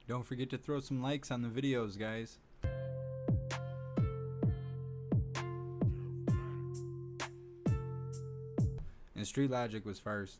Don't forget to throw some likes on the videos, guys. And Street Logic was first.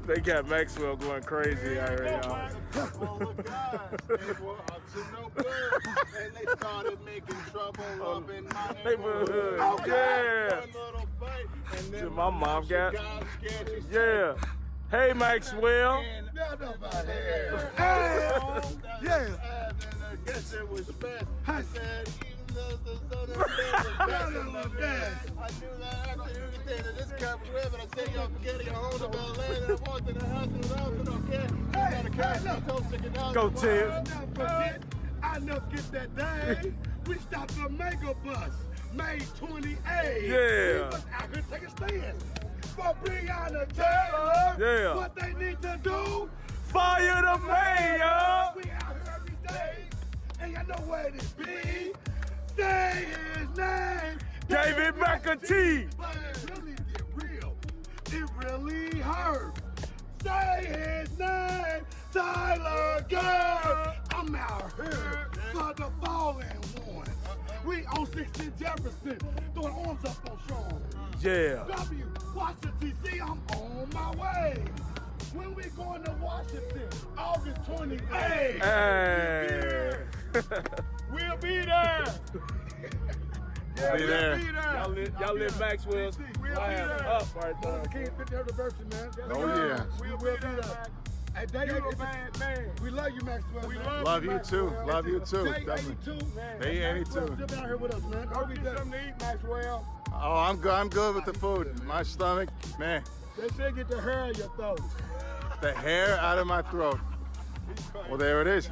They got Maxwell going crazy out here, y'all. And they started making trouble up in my Neighborhood. neighborhood. Yeah. One little fight, and then My mom got. scared you. Yeah. Hey, Maxwell. Not nobody here. Yeah. I guess it was best. I said, even though the son of a bitch was back in my bed, I knew that after everything that this cat was with, and I said, y'all forgetting your home to BLM, and I walked in the house and I was okay. I got a cash, I told chicken down. Go, Tim. I never get that day. We stopped the mega bus, May 28. Yeah. I could take a stand for Breonna Taylor. Yeah. What they need to do. Fire the mayor. We out here every day, and you know where it be. Say his name. David McAtee. But it really get real. It really hurt. Say his name, Tyler Girl. I'm out here for the fallen ones. We on 16 Jefferson, throwing arms up on Sean. Yeah. W, Washington, DC, I'm on my way. When we going to Washington, August 28th. Hey. We'll be there. Yeah, Be we'll there. be there. Y'all lit Maxwell's We'll be laugh there. up right there. King 50th anniversary, man. Oh, yeah. We will be there. Hey, Day 82. We love you, Maxwell. We Love you too. Love you too. Day Definitely. 82, man. Day 82. Maxwell, jump out here with us, man. Go get something to eat, Maxwell. Oh, I'm good. I'm good with the food. My stomach, man. They say get the hair in your throat. The hair out of my throat. Well, there it is.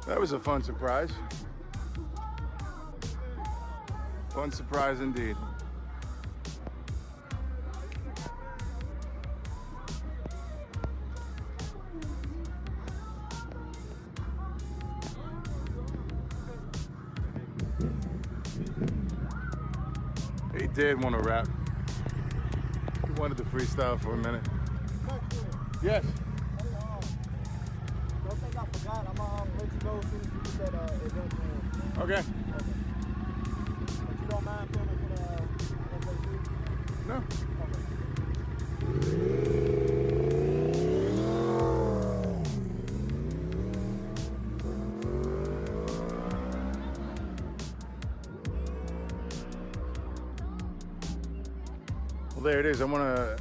That was a fun surprise. Fun surprise indeed. He did want to rap. He wanted to freestyle for a minute. Yes. Don't think I forgot. I'm gonna let you go as soon as you get that event in. Okay. But you don't mind filming for the FAQ? No. Well, there it is. I want to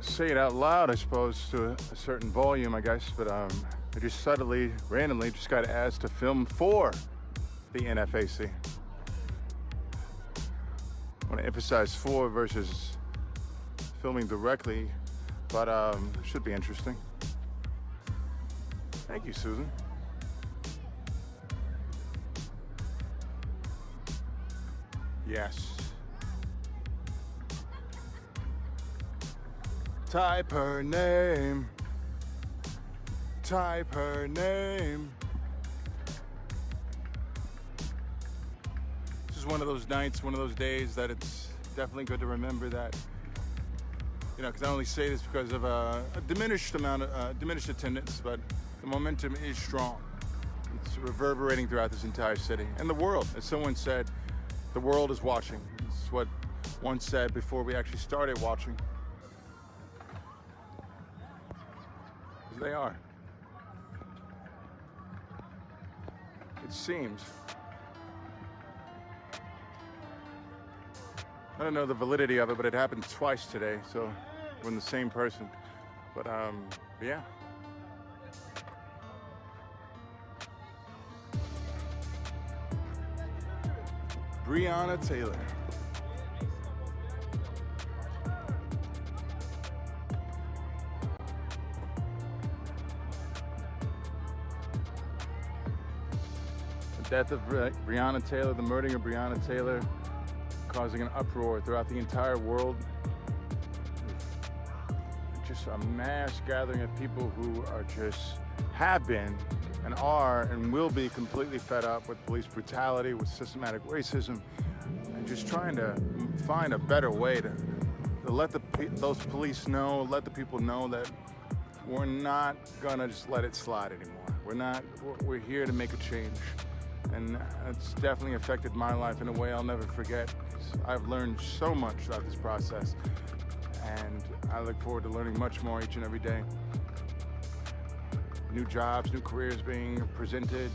say it out loud, I suppose, to a certain volume, I guess, but I just subtly, randomly, just got asked to film for the NFAC. I want to emphasize for versus filming directly, but should be interesting. Thank you, Susan. Yes. Type her name. Type her name. This is one of those nights, one of those days that it's definitely good to remember that, you know, because I only say this because of a diminished amount of, diminished attendance, but the momentum is strong. It's reverberating throughout this entire city and the world. As someone said, the world is watching. It's what one said before we actually started watching. They are. It seems. I don't know the validity of it, but it happened twice today, so we're the same person. But yeah. Breonna Taylor. Death of Breonna Taylor, the murdering of Breonna Taylor, causing an uproar throughout the entire world. Just a mass gathering of people who are just, have been and are and will be completely fed up with police brutality, with systematic racism, and just trying to find a better way to let those police know, let the people know that we're not gonna just let it slide anymore. We're here to make a change. And it's definitely affected my life in a way I'll never forget. I've learned so much throughout this process, and I look forward to learning much more each and every day. New jobs, new careers being presented,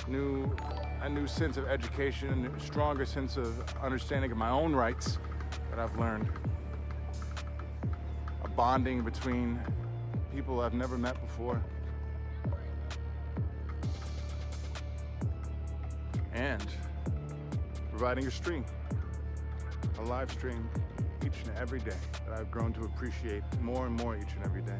a new sense of education, a stronger sense of understanding of my own rights that I've learned. A bonding between people I've never met before. And providing a stream, a live stream each and every day that I've grown to appreciate more and more each and every day.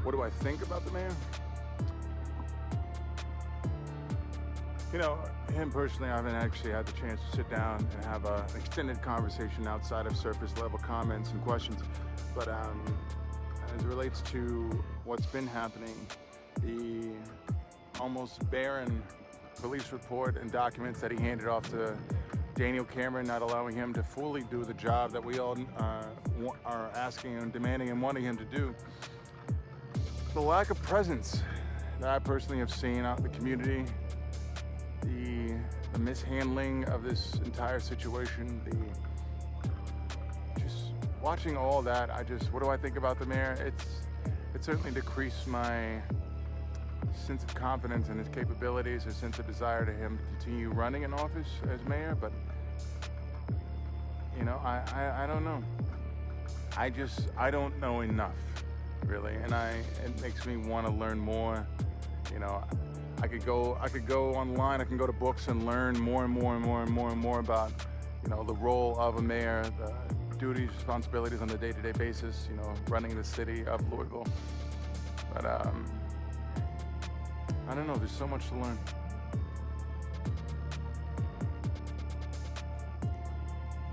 What do I think about the mayor? You know, him personally, I haven't actually had the chance to sit down and have an extended conversation outside of surface level comments and questions. But as it relates to what's been happening, the almost barren police report and documents that he handed off to Daniel Cameron, not allowing him to fully do the job that we all are asking and demanding and wanting him to do. The lack of presence that I personally have seen out in the community, the mishandling of this entire situation, just watching all that, what do I think about the mayor? It certainly decreased my sense of confidence in his capabilities, a sense of desire to him to continue running in office as mayor, but you know, I don't know. I don't know enough, really, and it makes me want to learn more. You know, I could go online, I can go to books and learn more and more about, you know, the role of a mayor, the duties, responsibilities on a day-to-day basis, you know, running the city of Louisville. But I don't know, there's so much to learn.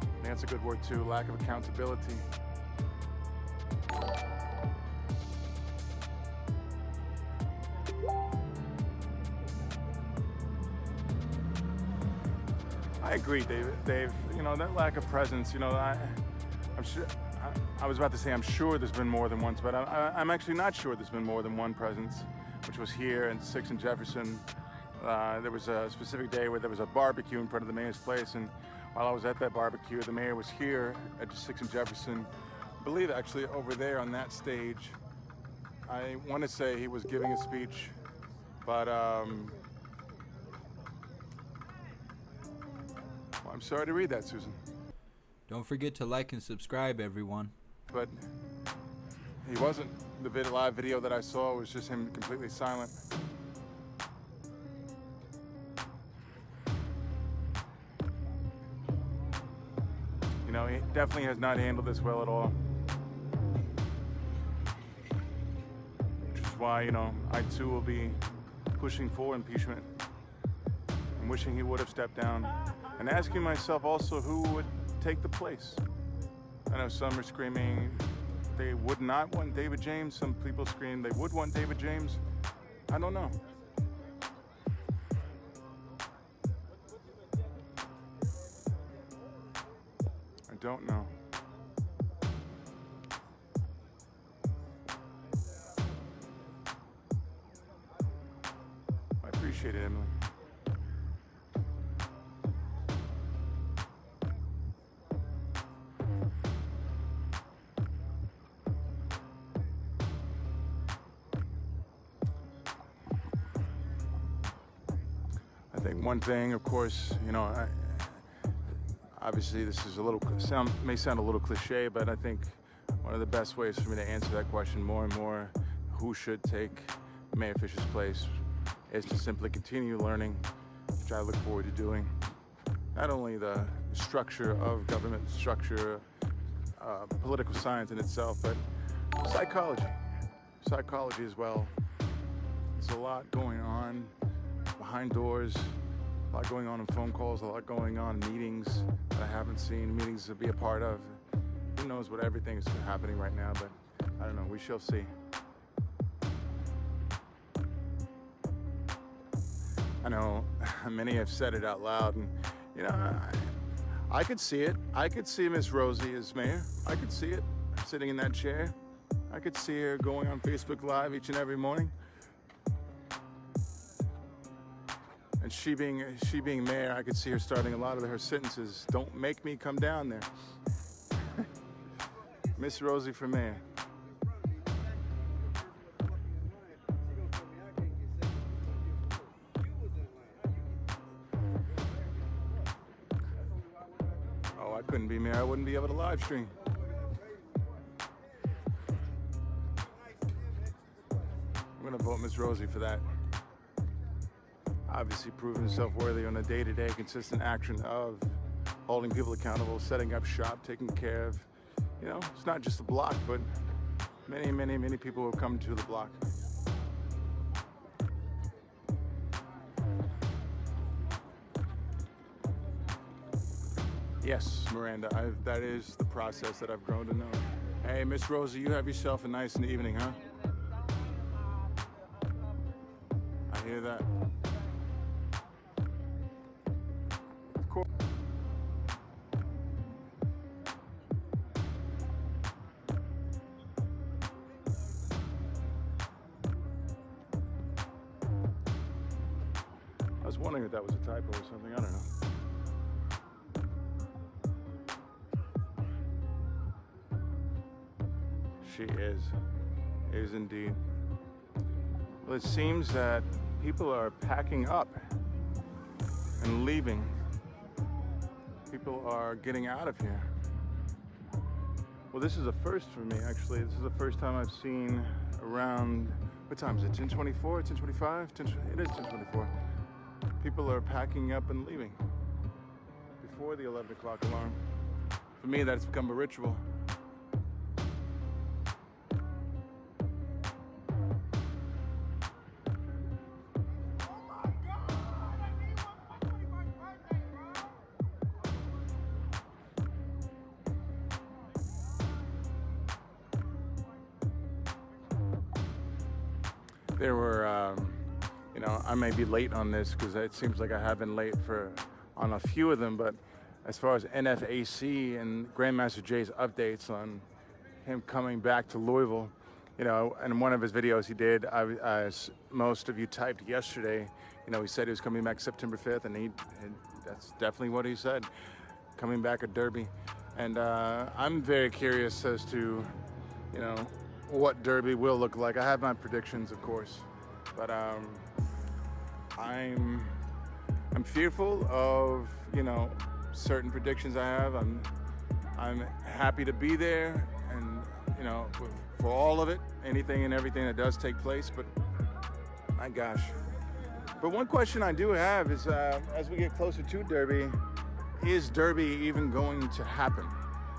I think that's a good word too, lack of accountability. I agree, Dave. You know, that lack of presence, you know, I'm sure, I was about to say I'm sure there's been more than once, but I'm actually not sure there's been more than one presence, which was here in 6th and Jefferson. There was a specific day where there was a barbecue in front of the mayor's place, and while I was at that barbecue, the mayor was here at 6th and Jefferson. I believe actually over there on that stage. I want to say he was giving a speech, but I'm sorry to read that, Susan. Don't forget to like and subscribe, everyone. But he wasn't. The live video that I saw was just him completely silent. You know, he definitely has not handled this well at all. Which is why, you know, I too will be pushing for impeachment and wishing he would have stepped down. And asking myself also who would take the place. I know some are screaming they would not want David James. Some people scream they would want David James. I don't know. I don't know. I appreciate it, Emily. I think one thing, of course, you know, obviously this is may sound a little cliche, but I think one of the best ways for me to answer that question more and more, who should take Mayor Fisher's place, is to simply continue learning, which I look forward to doing. Not only the structure of government, structure, political science in itself, but psychology as well. There's a lot going on behind doors, a lot going on in phone calls, a lot going on in meetings that I haven't seen, meetings to be a part of. Who knows what everything is happening right now, but I don't know, we shall see. I know many have said it out loud, and you know, I could see it. I could see Miss Rosie as mayor. I could see it sitting in that chair. I could see her going on Facebook Live each and every morning. And she being mayor, I could see her starting a lot of her sentences. Don't make me come down there. Miss Rosie for mayor. Oh, I couldn't be mayor. I wouldn't be able to live stream. I'm gonna vote Miss Rosie for that. Obviously proven himself worthy on a day-to-day consistent action of holding people accountable, setting up shop, taking care of, you know, it's not just the block, but many people who have come to the block. Yes, Miranda, that is the process that I've grown to know. Hey, Miss Rosie, you have yourself a nice evening, huh? I hear that. Of course. I was wondering if that was a typo or something. I don't know. She is indeed. Well, it seems that people are packing up and leaving. People are getting out of here. Well, this is a first for me, actually. This is the first time I've seen around, what time is it, 10:24, 10:25? It is 10:24. People are packing up and leaving before the 11 o'clock alarm. For me, that's become a ritual. There were, you know, I may be late on this because it seems like I have been late on a few of them, but as far as NFAC and Grandmaster Jay's updates on him coming back to Louisville, you know, in one of his videos he did, as most of you typed yesterday, you know, he said he was coming back September 5th, and that's definitely what he said, coming back at Derby. And I'm very curious as to, you know, what Derby will look like. I have my predictions, of course, but I'm fearful of, you know, certain predictions I have. I'm happy to be there, and you know, for all of it, anything and everything that does take place. But my gosh. But one question I do have is, as we get closer to Derby, is Derby even going to happen?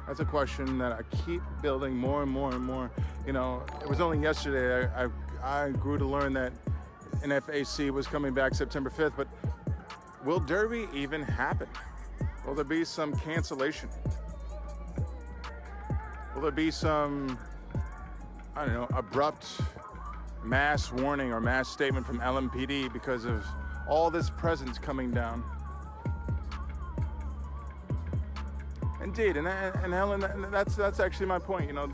That's a question that I keep building more and more and more. You know, it was only yesterday I grew to learn that NFAC was coming back September 5th, but will Derby even happen? Will there be some cancellation? Will there be some, I don't know, abrupt mass warning or mass statement from LMPD because of all this presence coming down? Indeed, and Helen, that's actually my point. You know,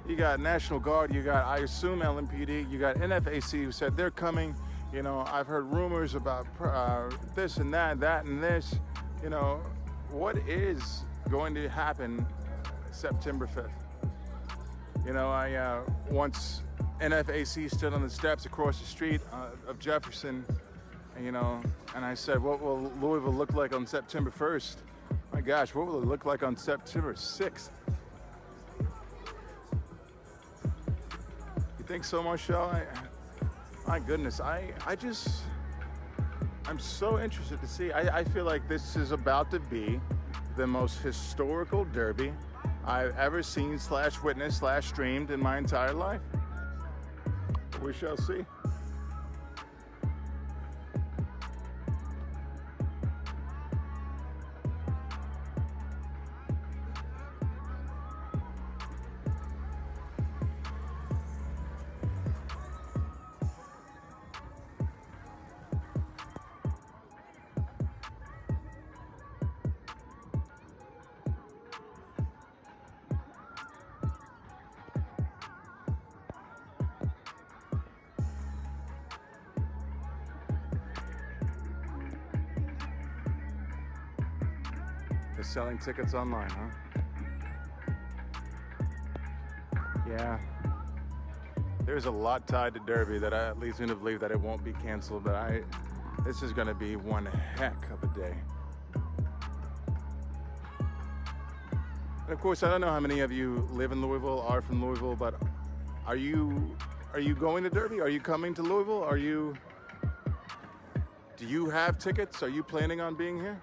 you got National Guard, you got, I assume, LMPD, you got NFAC who said they're coming. You know, I've heard rumors about this and that and this. You know, what is going to happen September 5th? You know, once NFAC stood on the steps across the street of Jefferson, you know, and I said, what will Louisville look like on September 1st? My gosh, what will it look like on September 6th? You think so, Marshall? My goodness, I'm so interested to see. I feel like this is about to be the most historical Derby I've ever seen / witnessed / streamed in my entire life. We shall see. They're selling tickets online, huh? Yeah. There's a lot tied to Derby that leads me to believe that it won't be canceled, but this is gonna be one heck of a day. And of course, I don't know how many of you live in Louisville, are from Louisville, but are you going to Derby? Are you coming to Louisville? Do you have tickets? Are you planning on being here?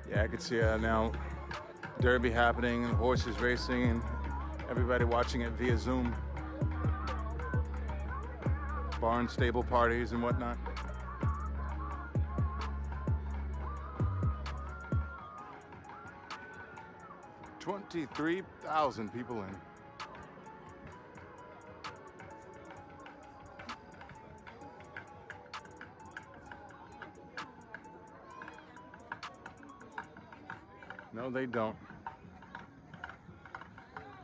Yeah, I could see now Derby happening and horses racing and everybody watching it via Zoom. Barn stable parties and whatnot. $23,000 people in. No, they don't.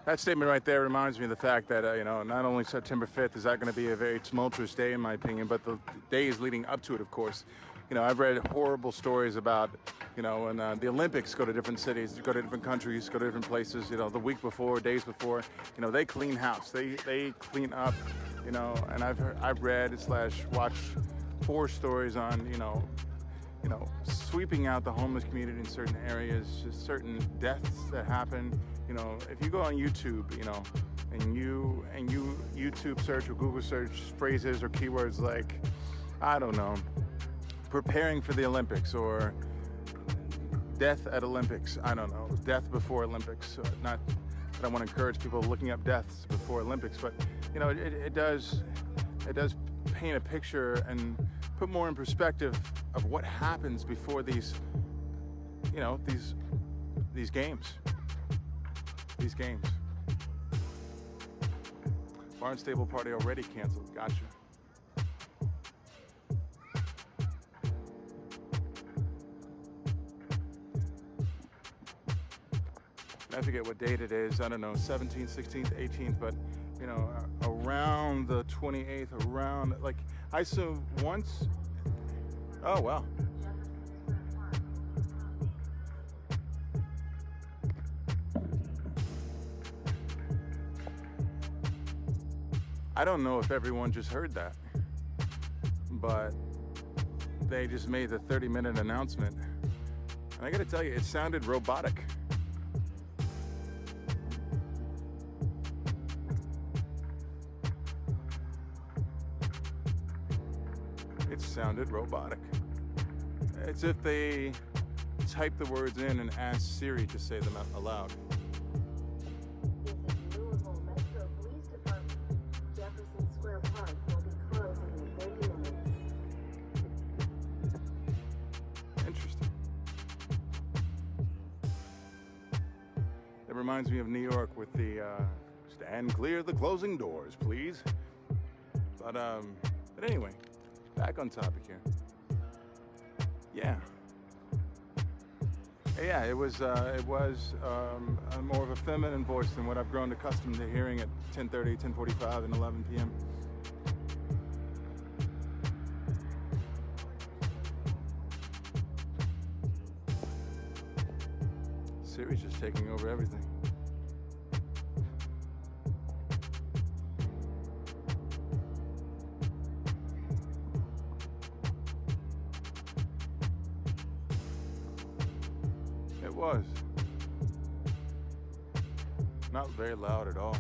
That statement right there reminds me of the fact that, not only September 5th is that going to be a very tumultuous day, in my opinion, but the days leading up to it, of course. I've read horrible stories about, when the Olympics go to different cities, go to different countries, go to different places, the week before, days before, they clean house. They clean up, and I've read / watched 4 stories on, sweeping out the homeless community in certain areas, just certain deaths that happen. If you go on YouTube, and you YouTube search or Google search phrases or keywords like, I don't know, preparing for the Olympics or death at Olympics, I don't know, death before Olympics. Not that I want to encourage people looking up deaths before Olympics, but it does paint a picture and put more in perspective of what happens before these games. These games. Barnstable party already canceled. Gotcha. I forget what date it is. I don't know, 17th, 16th, 18th, but around the 28th, around I assume once. Oh wow. I don't know if everyone just heard that, but they just made the 30-minute announcement. And I gotta tell you, it sounded robotic. It sounded robotic. It's if they typed the words in and asked Siri to say them out aloud. It reminds me of New York with the stand clear of the closing doors, please. But anyway, back on topic here. Yeah, it was more of a feminine voice than what I've grown accustomed to hearing at 10:30, 10:45, and 11 p.m. Siri's just taking over everything. It was. Not very loud at all.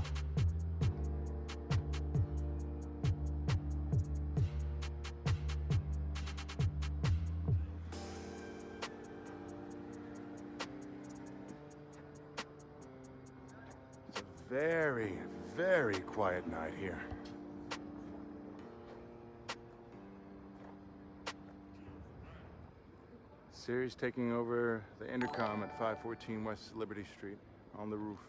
It's a very, very quiet night here. Siri's taking over the intercom at 514 West Liberty Street on the roof.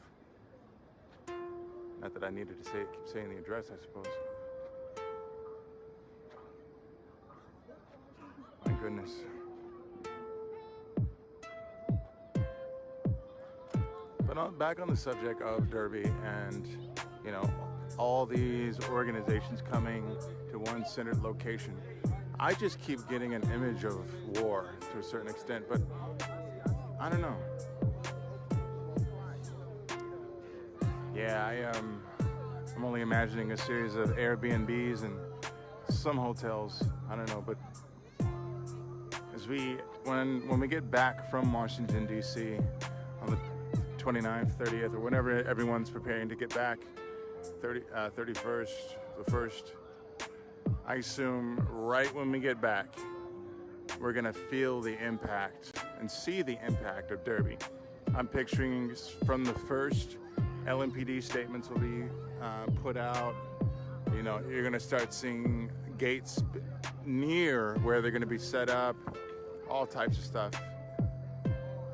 Not that I needed to keep saying the address, I suppose. goodness. But back on the subject of Derby and, you know, all these organizations coming to one centered location, I just keep getting an image of war to a certain extent, but I don't know. Yeah, I'm only imagining a series of Airbnbs and some hotels. I don't know, but when we get back from Washington D.C. on the 29th, 30th, or whenever everyone's preparing to get back, 31st, the 1st, I assume right when we get back, we're gonna feel the impact and see the impact of Derby. I'm picturing from the first LMPD statements will be put out. You know, you're gonna start seeing gates near where they're gonna be set up, all types of stuff.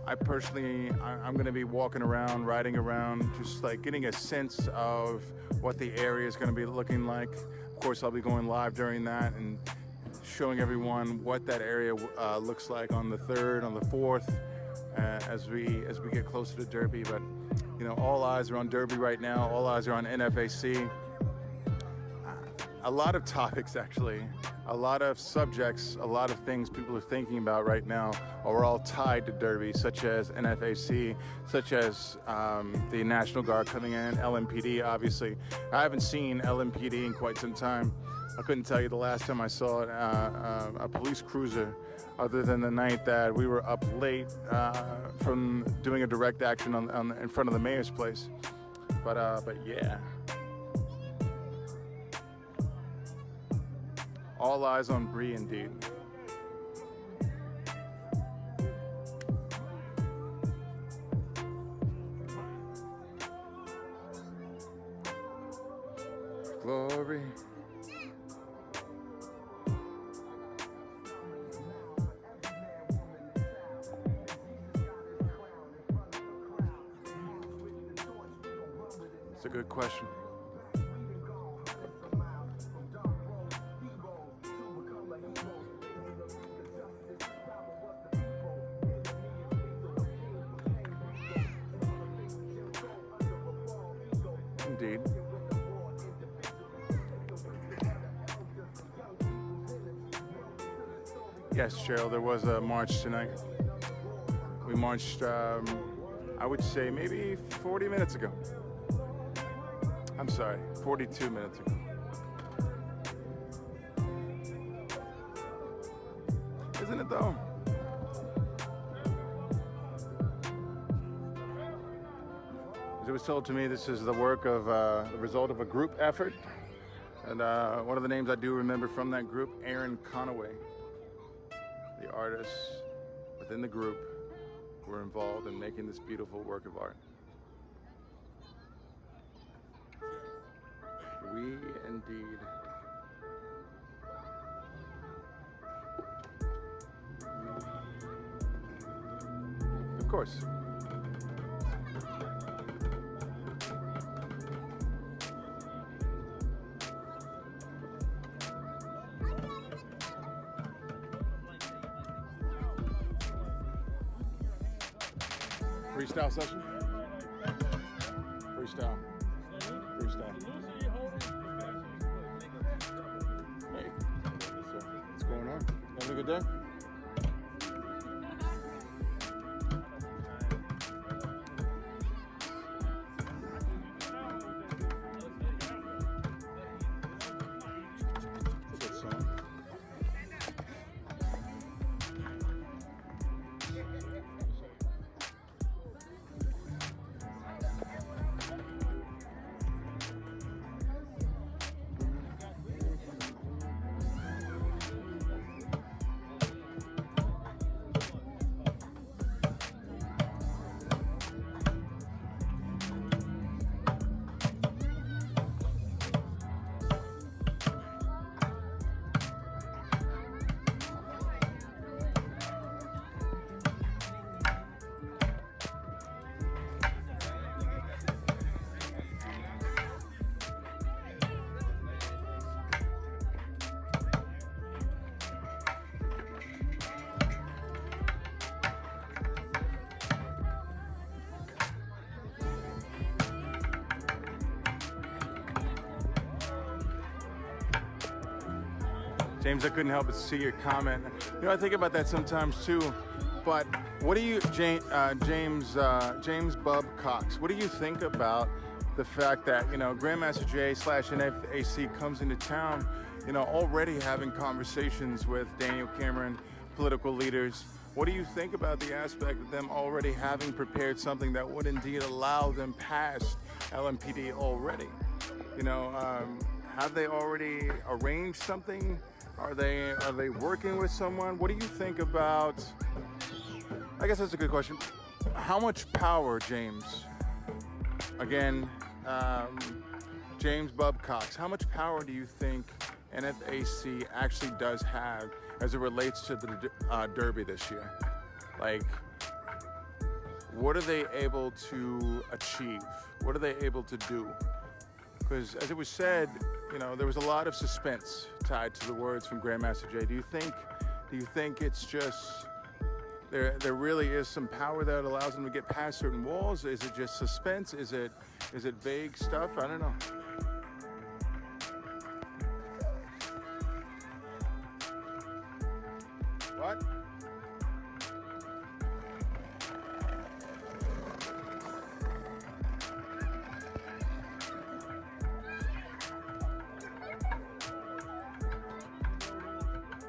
I'm gonna be walking around, riding around, just like getting a sense of what the area is gonna be looking like. Of course, I'll be going live during that and showing everyone what that area looks like on the 3rd, on the 4th, as we get closer to Derby. But you know, all eyes are on Derby right now. All eyes are on NFAC. A lot of topics, actually, a lot of subjects, a lot of things people are thinking about right now are all tied to Derby, such as NFAC, such as the National Guard coming in, LMPD, obviously. I haven't seen LMPD in quite some time. I couldn't tell you the last time I saw a police cruiser, other than the night that we were up late from doing a direct action in front of the mayor's place. But yeah. All eyes on Bree, indeed. Glory. It's a good question. Indeed. Yes, Cheryl, there was a march tonight. We marched, I would say maybe 40 minutes ago. I'm sorry, 42 minutes ago. Isn't it though? As it was told to me, this is the work of the result of a group effort. And one of the names I do remember from that group, Aaron Conaway. The artists within the group were involved in making this beautiful work of art. We indeed. Of course. Freestyle session? Freestyle. Freestyle. Hey, what's going on? Having a good day? Good song. James, I couldn't help but see your comment. You know, I think about that sometimes too. But what do you, James Bub Cox, what do you think about the fact that, you know, Grandmaster Jay / NFAC comes into town, you know, already having conversations with Daniel Cameron, political leaders? What do you think about the aspect of them already having prepared something that would indeed allow them past LMPD already? You know, have they already arranged something? Are they working with someone? What do you think about, I guess that's a good question. How much power, James, again, James Bub Cox, how much power do you think NFAC actually does have as it relates to the Derby this year? Like, what are they able to achieve? What are they able to do? Because as it was said, you know, there was a lot of suspense tied to the words from Grandmaster Jay. Do you think it's just there really is some power that allows them to get past certain walls? Is it just suspense? Is it vague stuff? I don't know. What?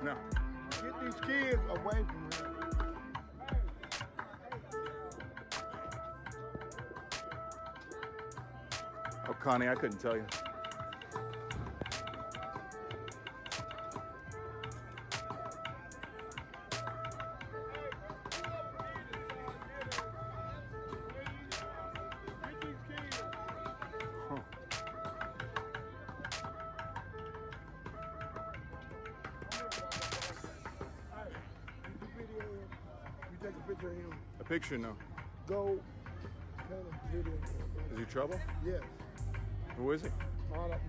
No. Get these kids away from here. Oh, Connie, I couldn't tell you. Take a picture of him. A picture, no. Go kind of video. Is he trouble? Yes. Who is he?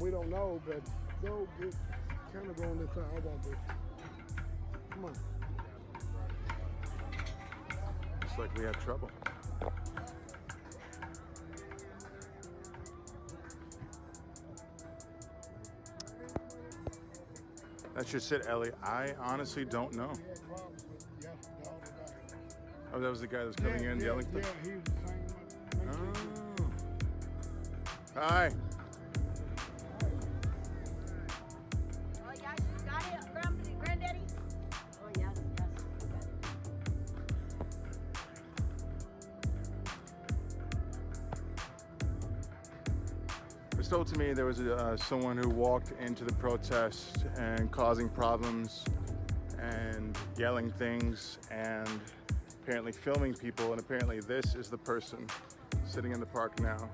We don't know, but go get kind of go on this side. Hold on, bitch. Come on. Looks like we have trouble. That's just it, Ellie. I honestly don't know. He had problems with the other guy. Oh, that was the guy that was coming in yelling Yeah, stuff? he was the same one. Oh. Hi. Oh, yeah, you got it, Granddaddy? Oh, yes, yes, you got it. It was told to me there was someone who walked into the protest and causing problems and yelling things and apparently filming people, and apparently this is the person sitting in the park now.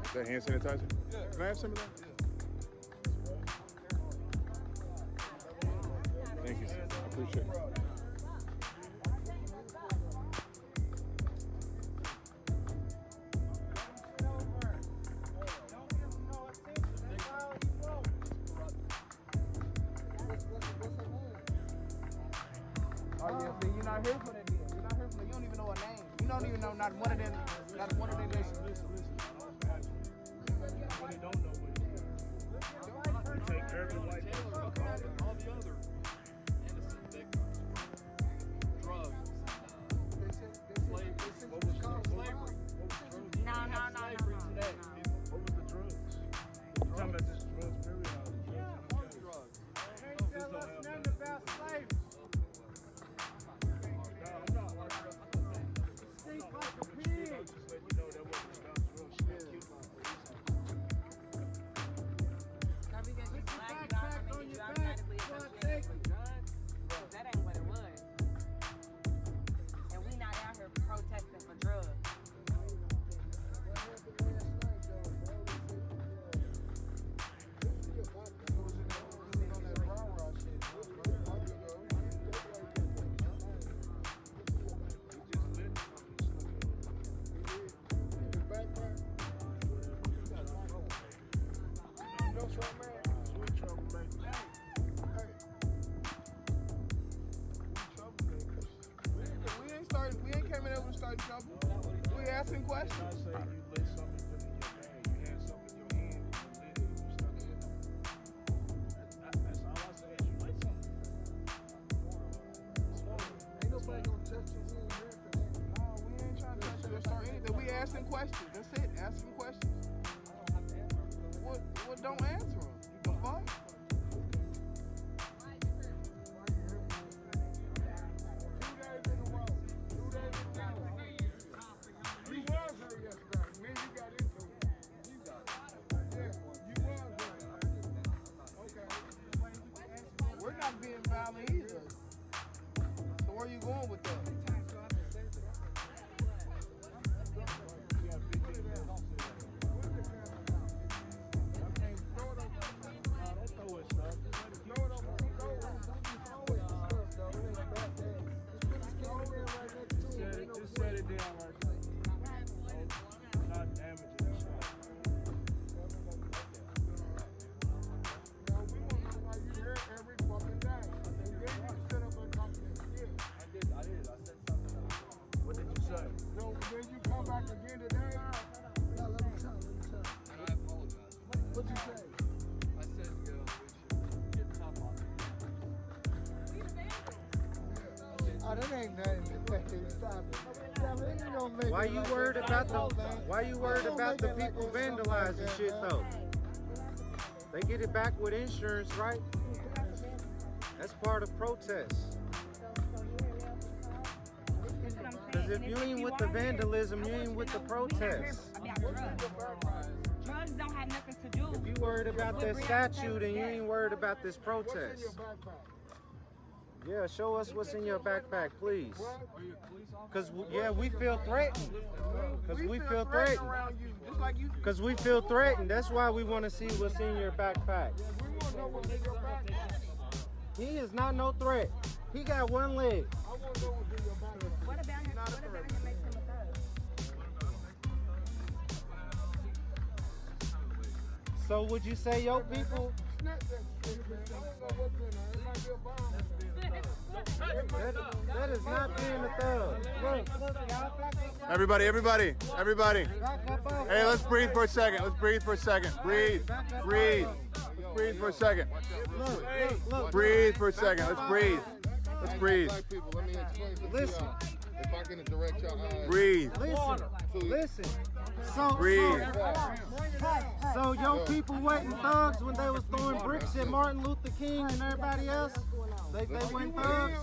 Is that hand sanitizer? Yeah. Can I have some of that? Thank you, sir. I appreciate it. Oh yeah, see, you're not here for that deal. You're not here for that. You don't even know her name. You don't even know not one of them. Not one of them. Listen. When you don't know what it is. You take every white person, all the other innocent victims, drugs, slavery. What was slavery? No. Slavery today. What was the drugs? You're talking about this drugs period. Drugs. This don't have nothing about slavery. No, I'm not. See, like a pig. Just let you know that asking questions. I say you lit something, put it in your bag. You had something in your hand, you lit it, and you stuck it in there. That's all I say is you lit something. Ain't nobody gonna touch you. We ain't here for that. No, we ain't trying to touch you or start anything. We asking questions. That's it. Asking questions. What don't answer them? You can fuck. 2 days in a row. 2 days in a row. You was here yesterday. Man, you got into it. Yeah, you was here. Okay. We're not being violent either. So where you going with that? Just set it down right there. Not damaging the stuff. Now, we want to know why you here every fucking day. And then you sit up and talk this shit. I did. I said something else. What did you say? So then you come back again today. Yeah, let me tell. I apologize. What'd you say? I said we should get tough on it. Oh, that ain't nothing. Stop it. Stop it. You don't make Why it you like worried that. about the Come on, man. Why you worried Don't about make the it like people it's something vandalizing like shit that, though? They get it back with insurance, right? That's part of protests. Cause if you ain't with the vandalism, you ain't with the protests. Drugs don't have nothing to do. If you worried about that statue, then you ain't worried about this protest. Yeah, show us what's in your backpack, please. Cause we feel threatened. Cause we feel threatened. around you, just like you. Cause we feel threatened. That's why we want to see what's in your backpack. We want to know what's in your backpack. He is not no threat. He got one leg. I want to know what's in your backpack. What about him? What about him makes him a thug? So would you say your people? Snap that shit, man. I don't know what's in there. It might be a bomb in there. That is not being a thug. Look, y'all back up. Everybody. Back up off. Hey, let's breathe for a second. Breathe. Let's breathe for a second. Look. Breathe for a second. Let's breathe. Black people, let me explain to Listen. If I can direct your eyes. Breathe. Listen. So Breathe. So your people wasn't thugs when they was throwing bricks at Martin Luther King and everybody else? They weren't thugs?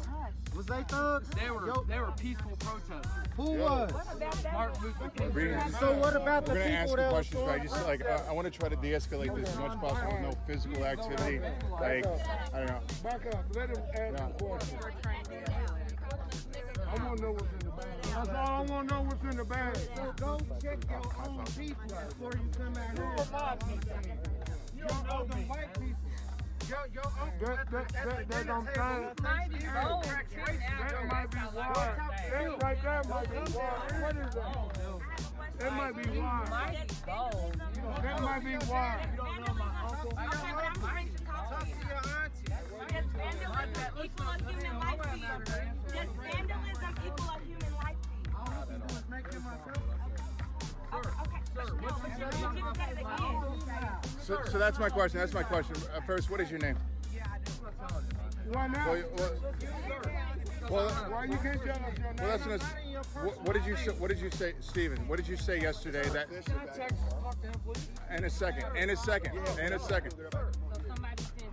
Was they thugs? They were peaceful protesters. Who was? Martin Luther King. So what about the We're gonna ask people you that was questions, but I just like I want to try to de-escalate this as much as possible. No physical activity. Like I don't know. Back up. Let him ask a question. I want to know what's in the bag. That's all I want to know what's in the bag. So go check your own people before you come out here. You don't know the white people. Your uncle That don't count. That might be wild. That right there might be wild. What is that? That might be wild. That might be wild. You don't know my uncle. Talk to your auntie. Just vandalism equal a human life to you. Just vandalism equal a human life to you. All I can do is make him myself. Okay. No, but you just said it again. So that's my question. First, what is your name? Why not? Well, Why you can't tell us your name? well, that's what did you say, Steven? What did you say yesterday? That in a second. Somebody said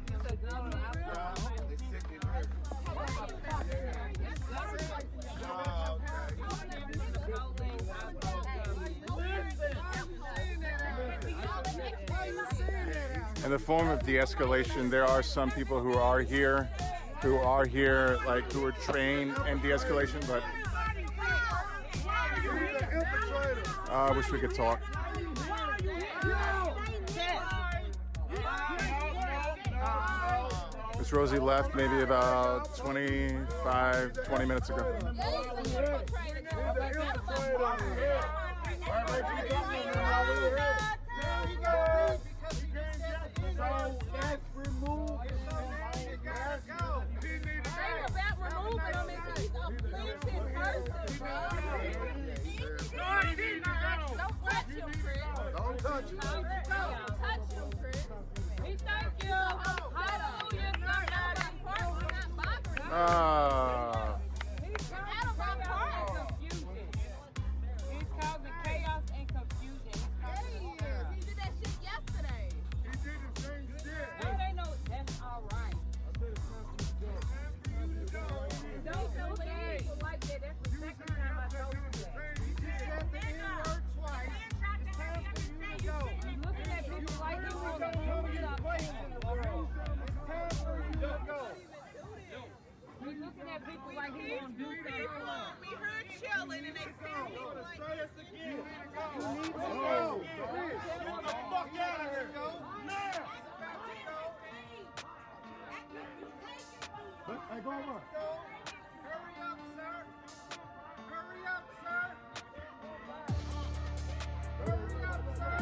in the form of de-escalation, there are some people who are here, like who are trained in de-escalation, but I wish we could talk. Miss Rosie left maybe about 20 minutes ago. He He's causing chaos and confusion. He did that shit yesterday. He did the same shit. That ain't no, that's all right. Don't tell me people like that. That's the second time I told you that. Said the N-word twice. It's time for you to go. You're looking at people like you want to do something in the world. It's time for you to go. You're looking at people like you want to do something. We heard chilling and they said he was like, You need to go. Get the fuck out of here. Now. Hey, go on. Hurry up, sir. Hurry up, sir. Hurry up, sir.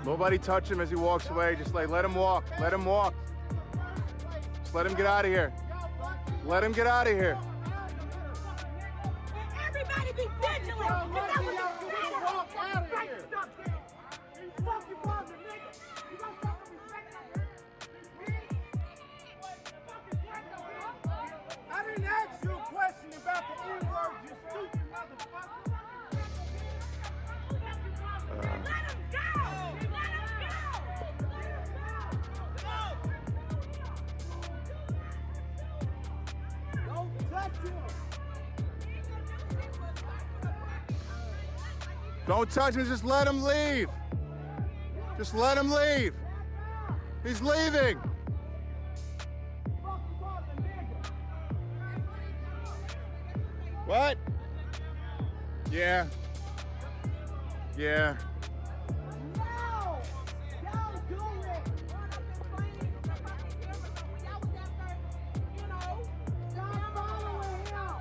Nobody touch him as he walks away. Just like let him walk. Let him walk. Just let him get out of here. Let him get out of here. everybody be vigilant. Walk out of here. I didn't ask you a question about the N-word, you stupid motherfucker. Let him go! Let him go! Don't touch him. Don't touch him. Just let him leave. Just let him leave. He's leaving. What? Yeah. Yeah. No! Don't do it! Stop following him!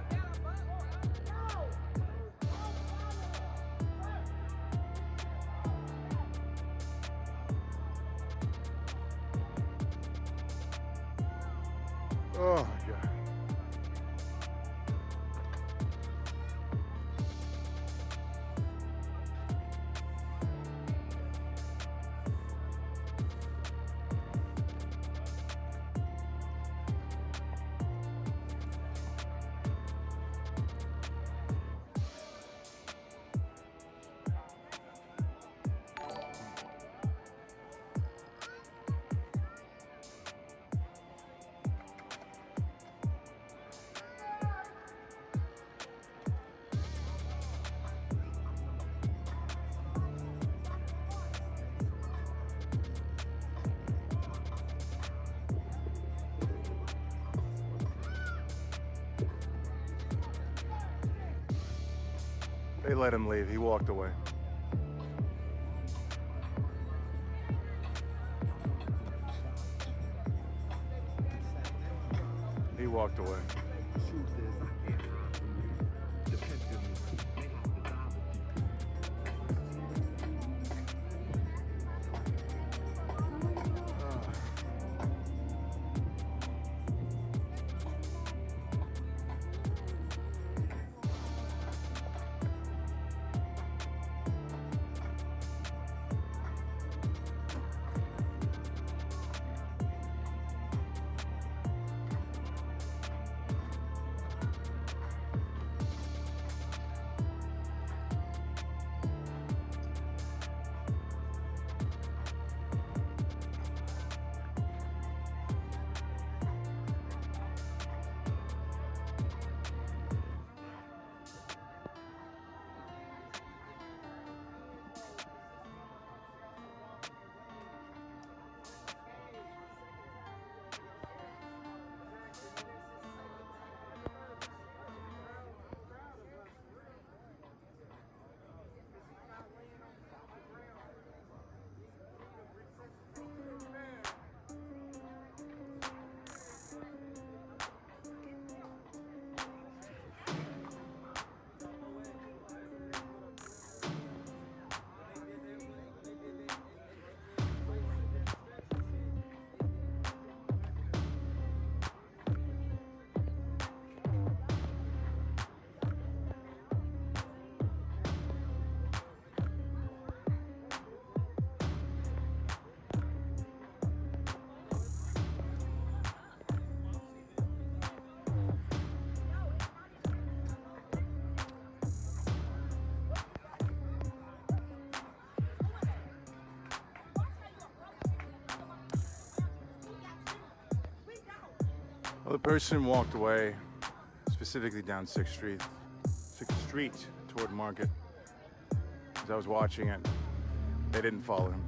Oh my God. They let him leave. He walked away. He walked away. Well, the person walked away, specifically down 6th Street toward Market. As I was watching it, they didn't follow him.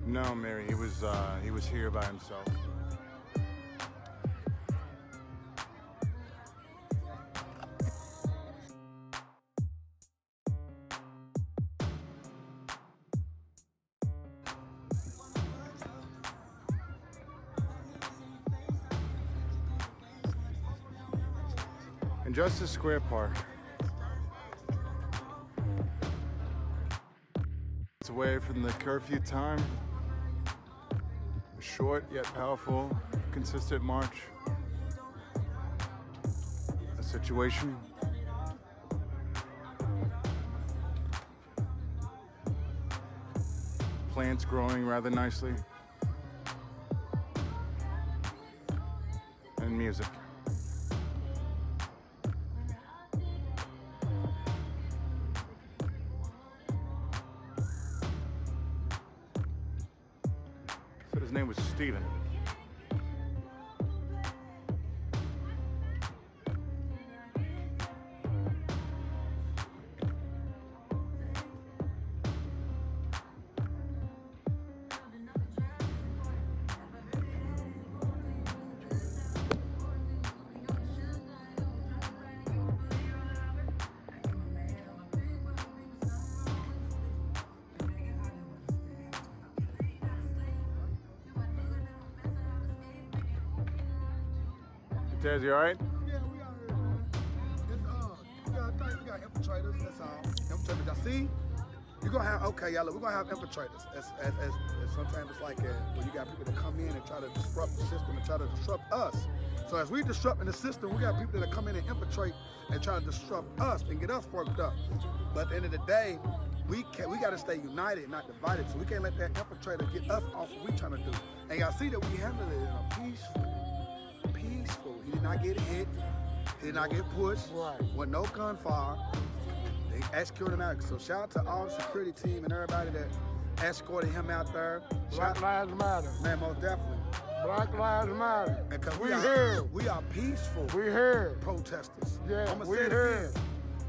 No, Mary, he was here by himself. In Justice Square Park. It's away from the curfew time. A short yet powerful, consistent march. A situation. Plants growing rather nicely. And music. His name was Steven. Taz, you all right? Yeah, we out here, man. It's, we got infiltrators, that's all. Infiltrators, y'all see? You're gonna have, okay, y'all, we're gonna have infiltrators. As sometimes it's like that, where you got people that come in and try to disrupt the system and try to disrupt us. So as we disrupting the system, we got people that come in and infiltrate and try to disrupt us and get us worked up. But at the end of the day, we got to stay united, not divided. So we can't let that infiltrator get us off what we trying to do. And y'all see that we handled it in a peaceful. He did not get hit. He did not get pushed. Right. With no gunfire. They escorted him out. So shout out to all the security team and everybody that escorted him out there. Black Lives Matter. Man, most definitely. Black Lives Matter. Because we here. We are peaceful. We here. Protesters. Yeah, I'ma we say it here.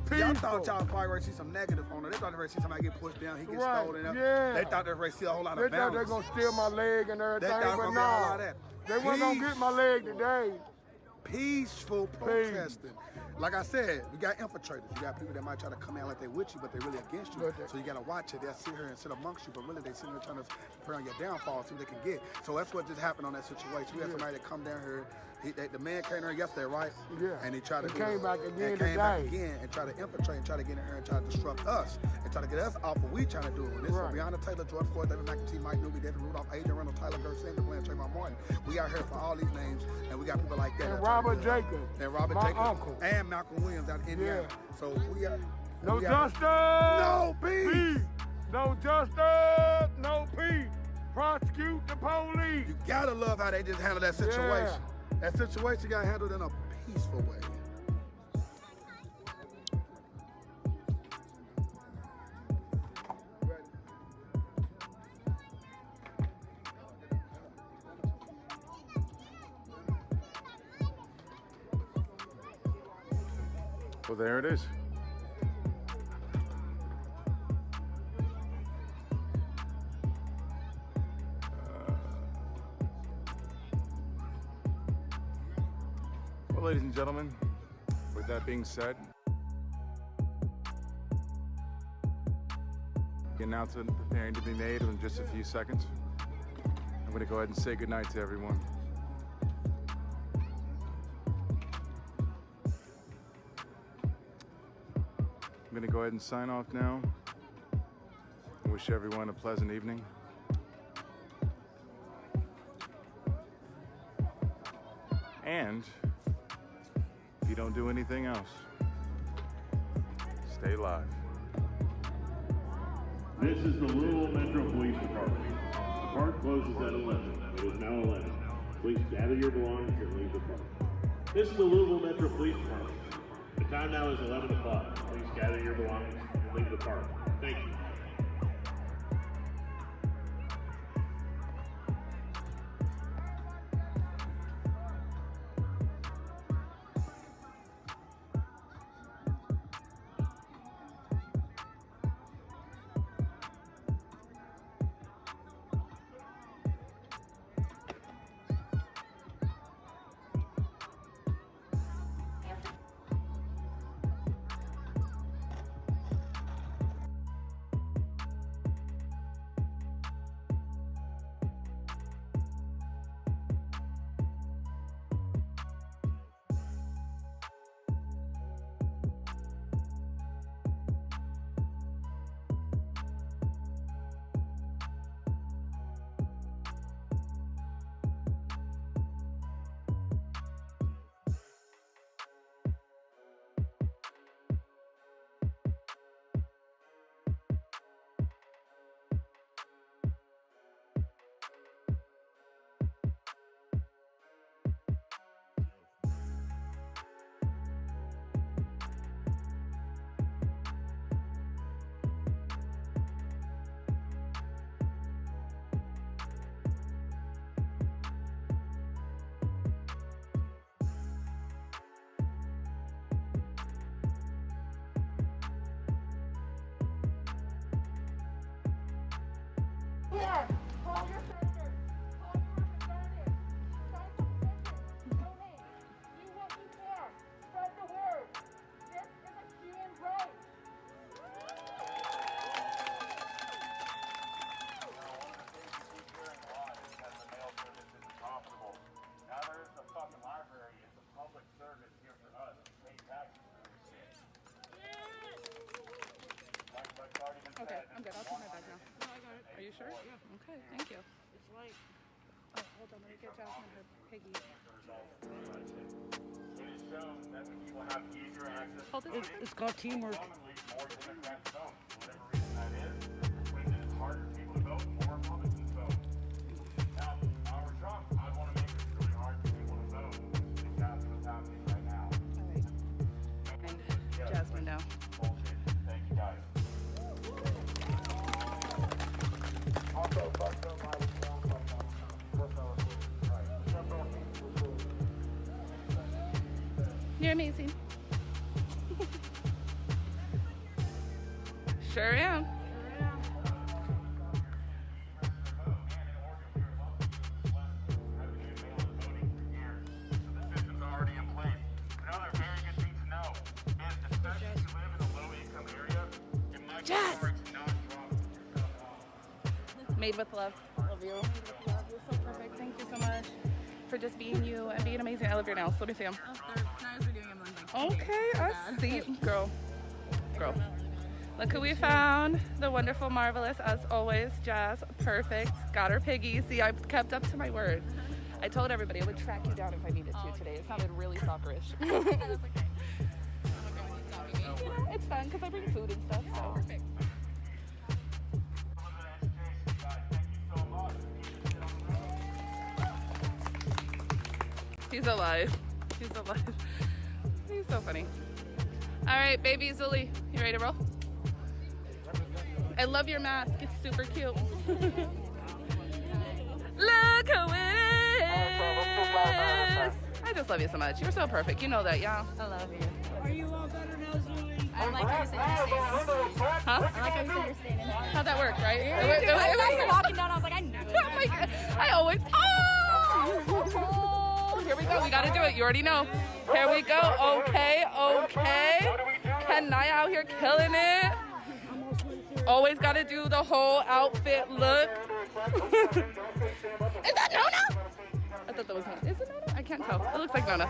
again. Y'all thought y'all probably ready to see some negative on it. They thought they were ready to see somebody get pushed down, he gets Right, stolen. yeah. They thought they were ready to see a whole lot They of thought they violence. gonna steal my leg and everything, They thought but gonna be a whole lot no. of that. They weren't gonna get my leg today. Peaceful protesting. Like I said, we got infiltrators. You got people that might try to come in like they with you, but they really against you. So you gotta watch it. They'll sit here and sit amongst you, but really they sitting there trying to prey on your downfall, see what they can get. So that's what just happened on that situation. We had somebody that come down here. The man came here yesterday, right? Yeah. And he tried to came back again came back today. again and try to infiltrate and try to get in here and try to disrupt us and try to get us off what we trying to do. And this is Breonna Taylor, George Floyd, David McAtee, Mike Newby, David Rudolph, Adrian Reynolds, Tyler Gersh, Sandra Bland, Trayvon Martin. We out here for all these names, and we got people like that. And Robert Jacobs. And Robert my Jacobs. uncle. And Malcolm Williams out in Indiana. So we got no justice. No peace. No justice. No peace. Prosecute the police. You gotta love how they just handle that situation. That situation got handled in a peaceful way. Well, there it is. ladies and gentlemen, with that being said, the announcement preparing to be made in just a few seconds. I'm going to go ahead and say goodnight to everyone. I'm going to go ahead and sign off now. I wish everyone a pleasant evening. And if you don't do anything else, stay live. This is the Louisville Metro Police Department. The park closes at 11. It is now 11. Please gather your belongings and leave the park. This is the Louisville Metro Police Department. The time now is 11 o'clock. Please gather your belongings and leave the park. Thank you. Here, call your senator, call your representative, sign some petitions, donate, do what you can, spread the word. This is a human right. Now there is a fucking library. It's a public service here for us. Pay taxes. Okay, I'm good. I'll take my bag now. No, I got it. Are you sure? Yeah. Okay, thank you. It's light. Oh, hold on. Let me get Jasmine her piggy. It is shown that when people have easier access Hold it. It's called teamwork. commonly more Democrats vote. For whatever reason that is, which means it's harder for people to vote, more Republicans vote. Now, our job, I want to make it really hard for people to vote. It's exactly what's happening right now. All right. And Jasmine now. Bullshit. Thank you, guys. You're amazing. Sure am. Jess! Made with love. Love you. You're so perfect. Thank you so much for just being you and being amazing. I love your nails. Let me see them. Okay, I see. Girl. Look who we found. The wonderful, marvelous, as always, Jazz. Perfect. Got her piggy. See, I kept up to my word. I told everybody I would track you down if I needed to today. It sounded really stalkerish. It's fun because I bring food and stuff. So. Perfect. He's alive. He's alive. He's so funny. All right, baby Zuli, you ready to roll? I love your mask. It's super cute. Look who it is. I just love you so much. You're so perfect. You know that, yeah? I love you. Are you all better now, Zuli? I like how you said you're standing. Huh? I like how you said you're standing. How'd that work, right? I saw you walking down. I was like, I knew it. Oh my God. I always. Oh! Here we go. We got to do it. You already know. Here we go. Okay, okay. Ken Nye out here killing it. Always got to do the whole outfit look. Is that Nona? I thought that was Nona. Is it Nona? I can't tell. It looks like Nona.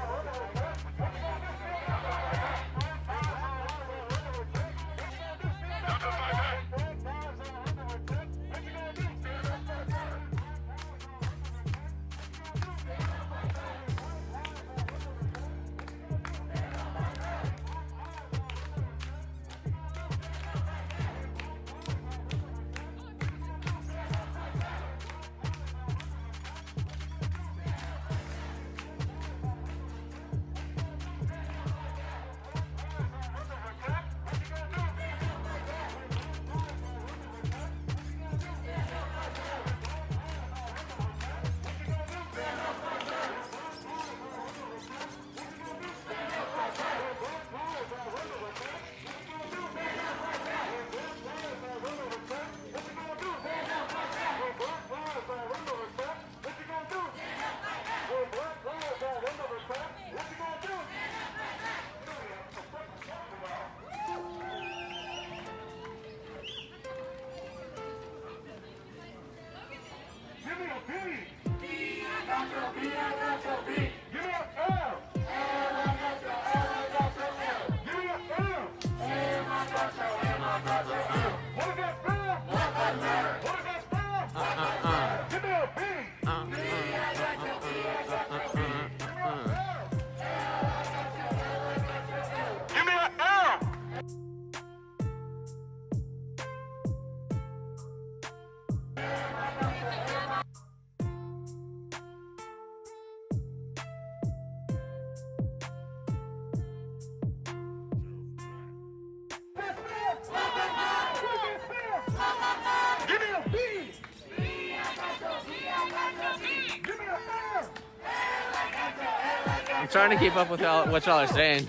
I'm trying to keep up with what y'all are saying,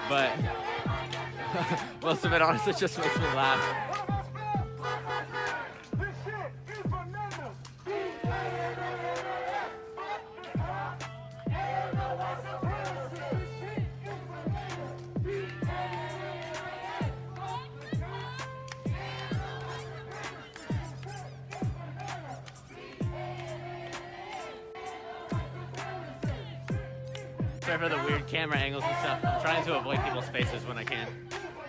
but most of it honestly just makes me laugh. Sorry for the weird camera angles and stuff. I'm trying to avoid people's faces when I can,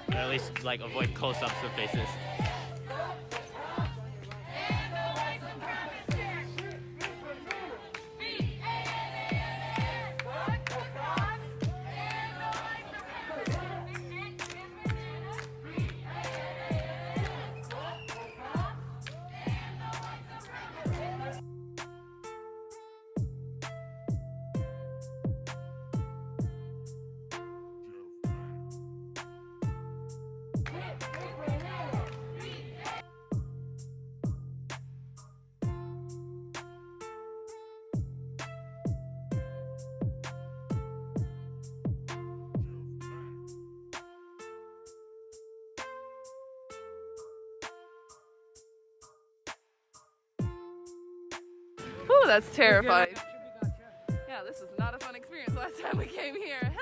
or at least like avoid close-ups of faces. Ooh, that's terrifying. Yeah, this is not a fun experience last time we came here.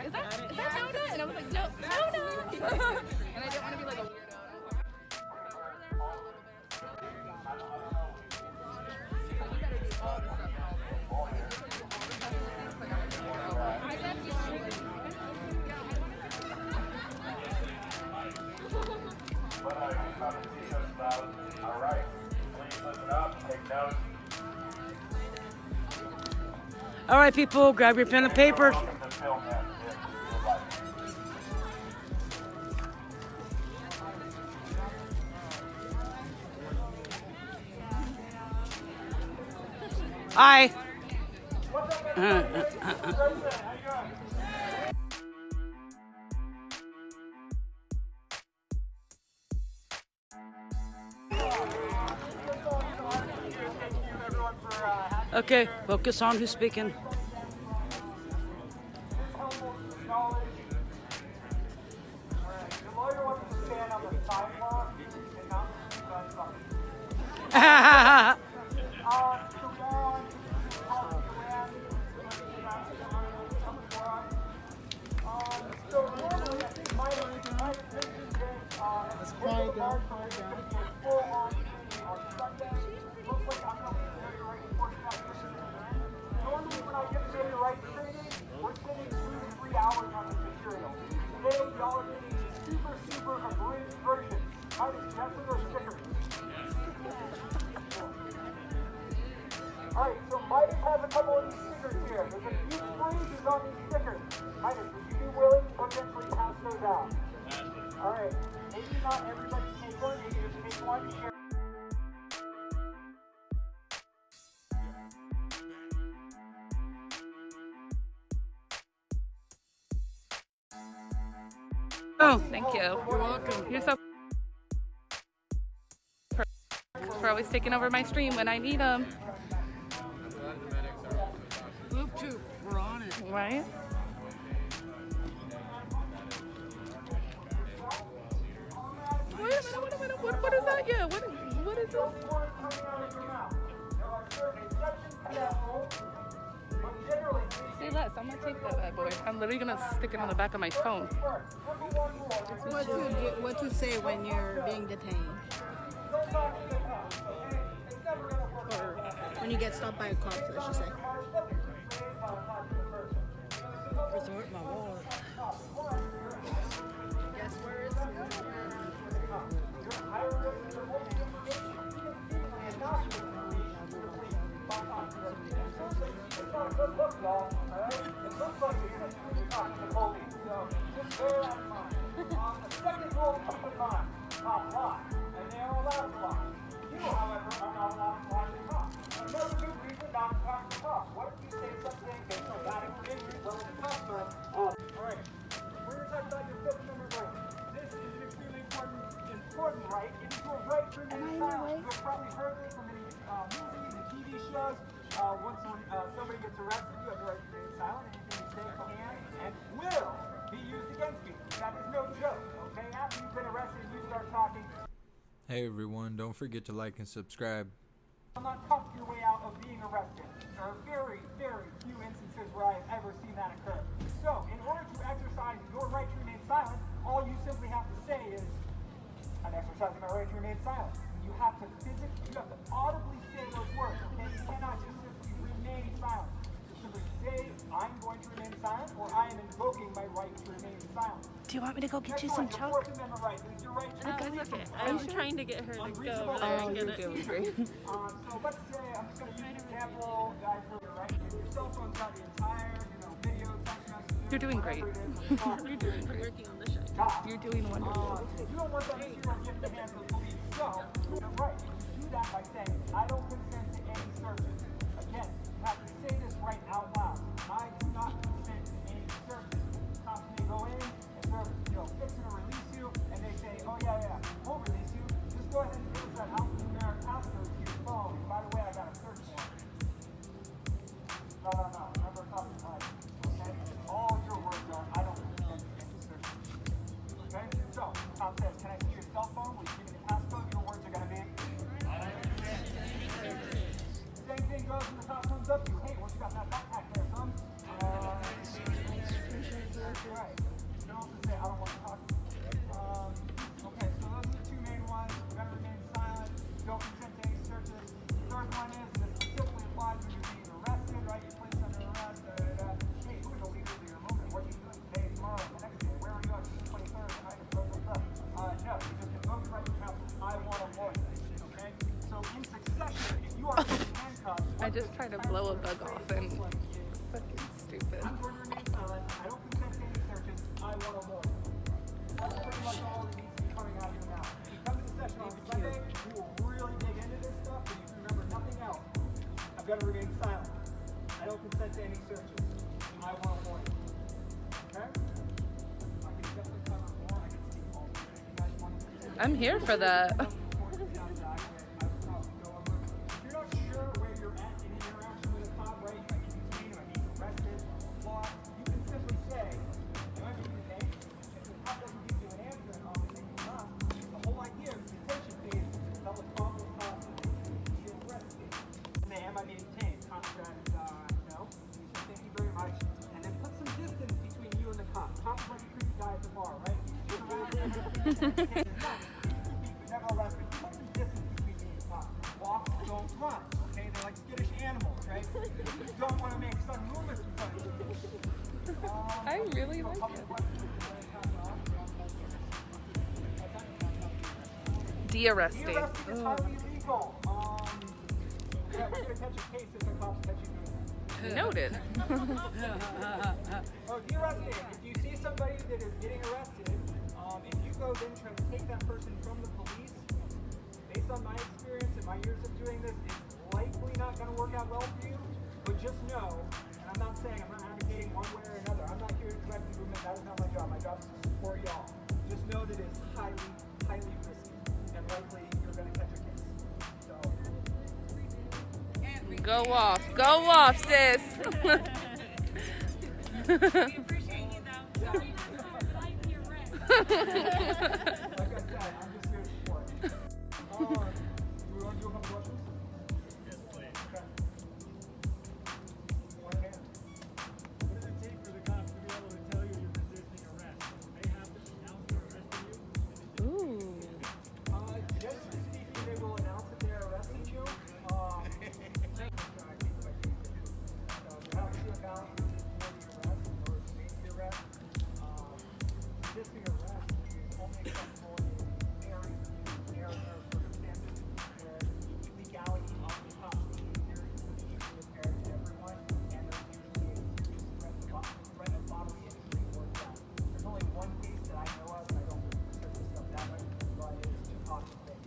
is that Nona? And I was like, no, Nona. And I didn't want to be like a weirdo. Alright, please listen up, take notes. All right, people, grab your pen and paper. Hi. Okay, focus on who's speaking. Alright, so Midas has a couple of these stickers here. There's a few phrases on these stickers. Midas, would you be willing to potentially pass those out? Alright, maybe not everybody take one, maybe just take one, share. Oh, thank you. You're welcome. You're so for always taking over my stream when I need them. Loop tube, we're on it. Right? Wait a minute, what is that? Yeah, what is this? Say less, I'm gonna take that bad boy. I'm literally gonna stick it on the back of my phone. What to say when you're being detained? Or when you get stopped by a cop, I should say. Resort my wallet. Guess where it's once somebody gets arrested, you have the right to remain silent. Anything you say can and will be used against you. That is no joke, okay? After you've been arrested, you start talking. Hey everyone, don't forget to like and subscribe. I'm not talk your way out of being arrested. There are very, very few instances where I've ever seen that occur. So, in order to exercise your right to remain silent, all you simply have to say is, I'm exercising my right to remain silent. You have to audibly say those words, okay? You cannot just simply remain silent. You simply say, I'm going to remain silent, or I am invoking my right to remain silent. Do you want me to go get you some Your chalk? Fourth Amendment right is your right to remain silent. I'm trying to get her to go. Oh, you're good. So let's say, I'm just going to use an example, guys, right? Your cell phone's got the entire, video, text messages. You're doing great. You're doing great. Working on the show. You're doing wonderful. You don't want that material given to the hands of the police. So, you're right. You do that by saying, I don't consent to any searches. Again, you have to say this right out loud. I do not consent to any searches. Cops may go in and they're fixing to release you, and they say, oh yeah, we'll release you. Just go ahead and give us that alphanumeric passcode to your phone. By the way, I got a search warrant. No. Remember, cops are right. Okay? All your words are, I don't consent to any searches. Okay? So, cop says, can I see your cell phone? Will you give me the passcode? Your words are going to be, same thing goes when the cop comes up to you. Hey, what you got in that backpack there, son? Right. You can also say, I don't want to talk to you. Okay, so those are the two main ones. We're going to remain silent. Don't consent to any searches. The third one is, and this specifically applies when you're being arrested, right? You're placed under arrest. Hey, who are the leaders of your movement? What are you doing today, tomorrow, the next day? Where are you on June 23rd? The night of protest up? No, you just invoke your right to counsel. I want a lawyer. Okay? So in succession, if you are handcuffed, I just tried to blow a bug off and fucking stupid. I'm going to remain silent. I don't consent to any searches. I want a lawyer. That's pretty much all that needs to be coming out of your mouth. If you come to the session on Sunday, we will really dig into this stuff, but if you remember nothing else, I've got to remain silent. I don't consent to any searches. I want a lawyer. Okay? I can definitely cover more. I can speak all day. You guys want to? I'm here for that. If you're not sure where you're at in the interaction with a cop, right? You might be detained, you might be arrested, lost. You can simply say, you might be detained. If the cop doesn't give you an answer, and obviously you're not, the whole idea of the detention phase is to tell the cop the cop you're arrested. Ma'am, I mean detained. Cop said, no. You said, thank you very much. And then put some distance between you and the cop. Cop's like a creepy guy at the bar, right? Nevertheless, put some distance between you and the cop. Walk, don't run. Okay, they're like skittish animals, right? You don't want to make sudden movements in front of you. I really like it. De-arresting. De-arresting is highly illegal. Yeah, we're going to catch a case if the cops catch you doing that. Noted. Oh, de-arresting. If you see somebody that is getting arrested, if you go then try to take that person from the police, based on my experience and my years of doing this, it's likely not going to work out well for you. But just know, and I'm not saying, I'm not advocating one way or another. I'm not here to direct the movement. That is not my job. My job is to support y'all. Just know that it's highly, highly risky, and likely you're going to catch a case. So. Go off, sis. We appreciate you though. Sorry for fighting your rent. Like I said, I'm just here to support. Do we want to do a couple questions? Yes, please. Okay. One hand. What does it take for the cops to be able to tell you you're resisting arrest? They have to announce they're arresting you? Ooh. Generally speaking, they will announce that they're arresting you. Resisting arrest is only acceptable in very rare circumstances where the legality of the cop's behavior is usually apparent to everyone, and there's usually a serious threat of bodily injury or death. There's only one case that I know of, and I don't research this stuff that way, but it is too common to make.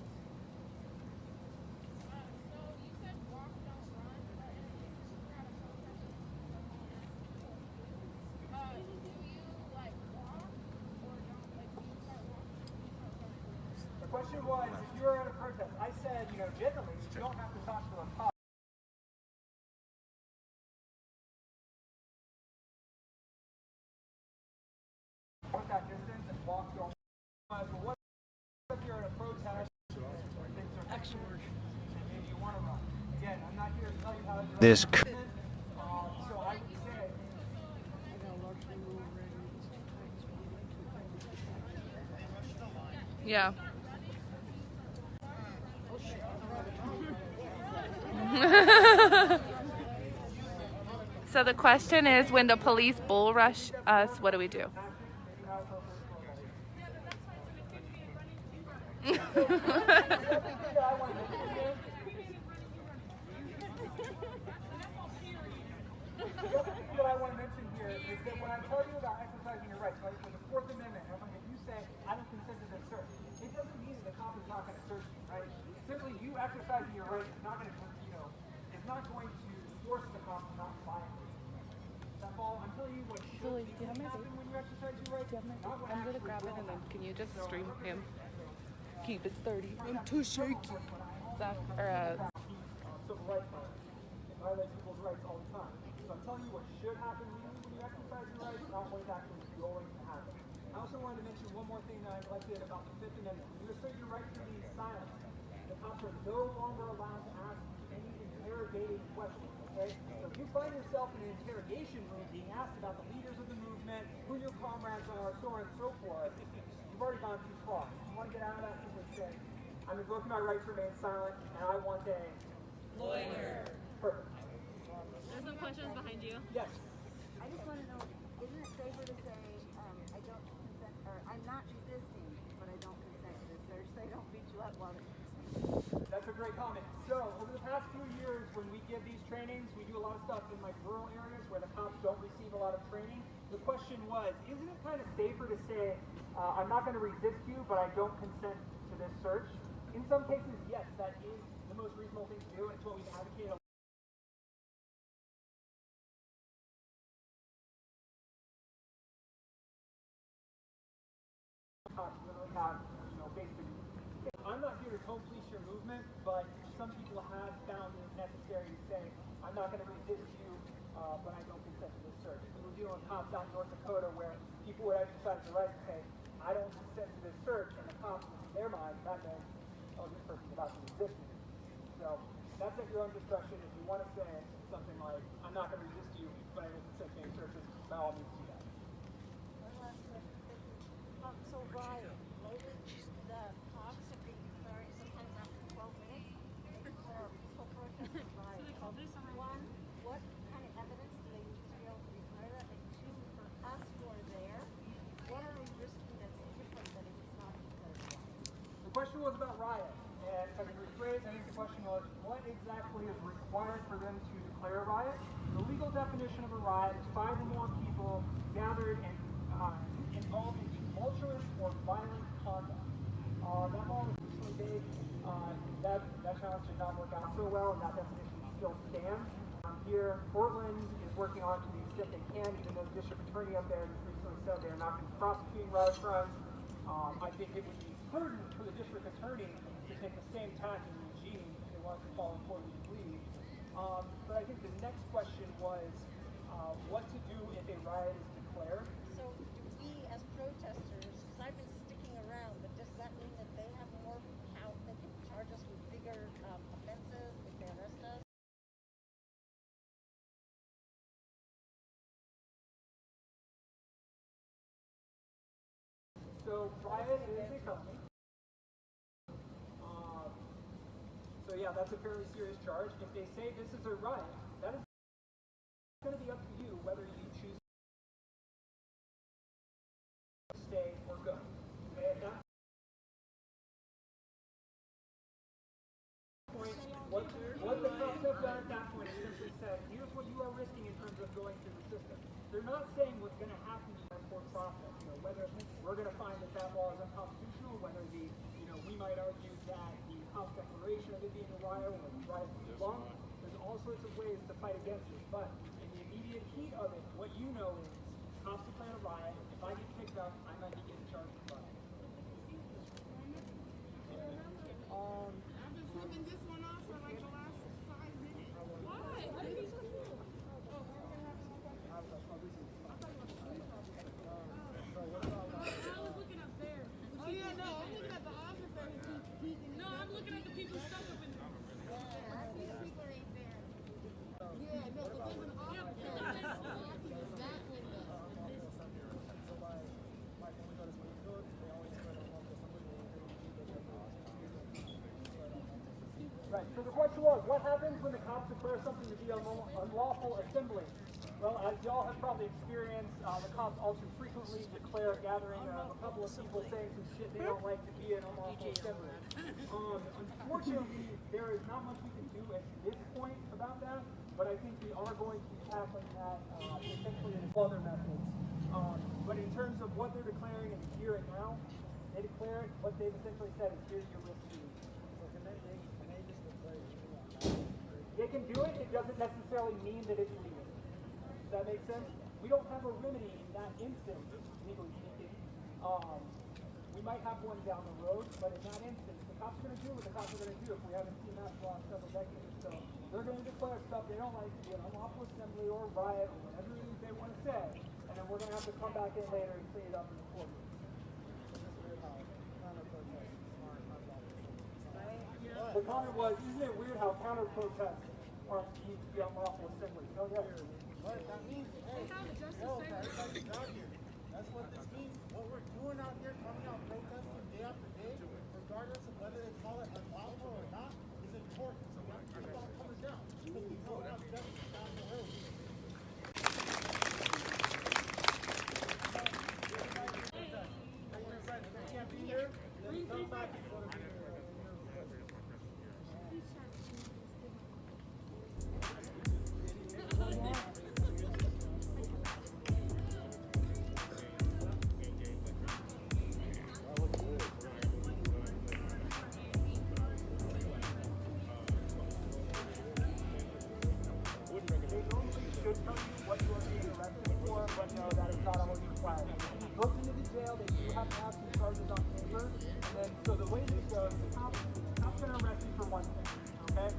The question was, if you're at a protest, I said, generally, you don't have to talk to a cop. Put that distance and walk your own. But what if you're at a protest where things are extra and maybe you want to run? Again, I'm not here to tell you how to do This so I would say, Yeah. So the question is, when the police bull rush us, what do we do? The other thing that I want to mention here is that when I tell you about exercising your rights, right, with the Fourth Amendment, if you say, I don't consent to this search, it doesn't mean that the cop is not going to search you, right? Simply you exercising your rights is not going to, is not going to force the cop to not violate. That's all. I'm telling you what should happen when you exercise your rights. I'm going to grab it and then can you just stream him? Keep it 30. I'm too shaky. Civil rights violate people's rights all the time. So I'm telling you what should happen when you exercise your rights, not what is actually going to happen. I also wanted to mention one more thing that I neglected about the Fifth Amendment. When you assert your right to be silent, the cops are no longer allowed to ask any interrogating questions. Okay? So if you find yourself in an interrogation room being asked about the leaders of the movement, who your comrades are, so on and so forth, you've already gone too far. You want to get out of that position. I'm invoking my right to remain silent, and I want a lawyer. Perfect. There's some questions behind you. Yes. I just want to know, isn't it safer to say, I don't consent, or I'm not resisting, but I don't consent to this search, so they don't beat you up while they're resisting? That's a great comment. So, over the past few years, when we give these trainings, we do a lot of stuff in like rural areas where the cops don't receive a lot of training. The question was, isn't it kind of safer to say, I'm not going to resist you, but I don't consent to this search? In some cases, yes, that is the most reasonable thing to do. It's what we've advocated. I'm not here to police your movement, but some people have found it necessary to say, I'm not going to resist you, but I don't consent to this search. We were dealing with cops out in North Dakota where people would exercise the right to say, I don't consent to this search, and the cops, in their mind, that meant, oh, this person's about to resist me. So that's at your own discretion. If you want to say something like, I'm not going to resist you, but I don't consent to any searches, by all means do that. One last question. So Ryan, the cops are being declared sometimes after 12 minutes. They declare a peaceful protest of riot. So they call this One, what kind of evidence do they use to be able to declare that? And two, for us who are there, what are they risking that's different than if it's not declared a riot? The question was about riot, and if I can rephrase, I think the question was, what exactly is required for them to declare a riot? The legal definition of a riot is 5 or more people gathered and involved in tumultuous or violent conduct. That law was recently made. That challenge did not work out so well, and that definition still stands. Here, Portland is working on to the extent they can, even though the district attorney up there just recently said they are not going to be prosecuting riot crimes. I think it would be prudent for the district attorney to take the same tack in Eugene if they want to follow Portland's lead. But I think the next question was what to do if a riot is declared. So do we, as protesters, because I've been sticking around, but does that mean that they have more power? They can charge us with bigger offenses if they arrest us? So riot is a felony. So yeah, that's a fairly serious charge. If they say this is a riot, that is going to be up to you whether you choose to stay or go. Okay, at that point, what the cops have done at that point is simply said, here's what you are risking in terms of going through the system. They're not saying what's going to happen in the court process. You know, whether we're going to find that that law is unconstitutional, whether we might argue that the House declaration of it being a riot or riot is wrong. There's all sorts of ways to fight against this, but in the immediate heat of it, what you know is cops declare a riot. If I get picked up, I might be getting charged with riot. I've been flipping this one off for like the last 5 minutes. Why? What did he say? I was looking up there. Oh yeah, no, I'm looking at the officer. No, I'm looking at the people stuck up in there. Yeah, I see the people ain't there. Yeah, no, but there's an officer that's blocking that window. Right, so the question was, what happens when the cops declare something to be unlawful assembly? Well, as y'all have probably experienced, the cops all too frequently declare gathering a couple of people saying some shit they don't like to be an unlawful assembly. Unfortunately, there is not much we can do at this point about that, but I think we are going to be tackling that potentially in other methods. But in terms of what they're declaring in the here and now, they declare it, what they've essentially said is here's your risk to you. They can do it, it doesn't necessarily mean that it's legal. Does that make sense? We don't have a remedy in that instance, legally speaking. We might have one down the road, but in that instance, the cops are going to do what the cops are going to do if we haven't seen that for the last several decades. So they're going to declare stuff they don't like to be an unlawful assembly or riot or whatever it is they want to say, and then we're going to have to come back in later and clean it up in the courtroom. The comment was, isn't it weird how counter-protests or needs to be unlawful assembly. Oh, yeah. What that means, hey, everybody's out here. That's what this means. What we're doing out here, coming out protesting day after day, regardless of whether they call it unlawful or not, is important. So we have to keep on coming down. Because we know that's justice down the road. They can't be here, then come back and go to the Books into the jail, they do have to have some charges on paper, and then, so the way this goes, the cop's gonna arrest you for one thing, okay?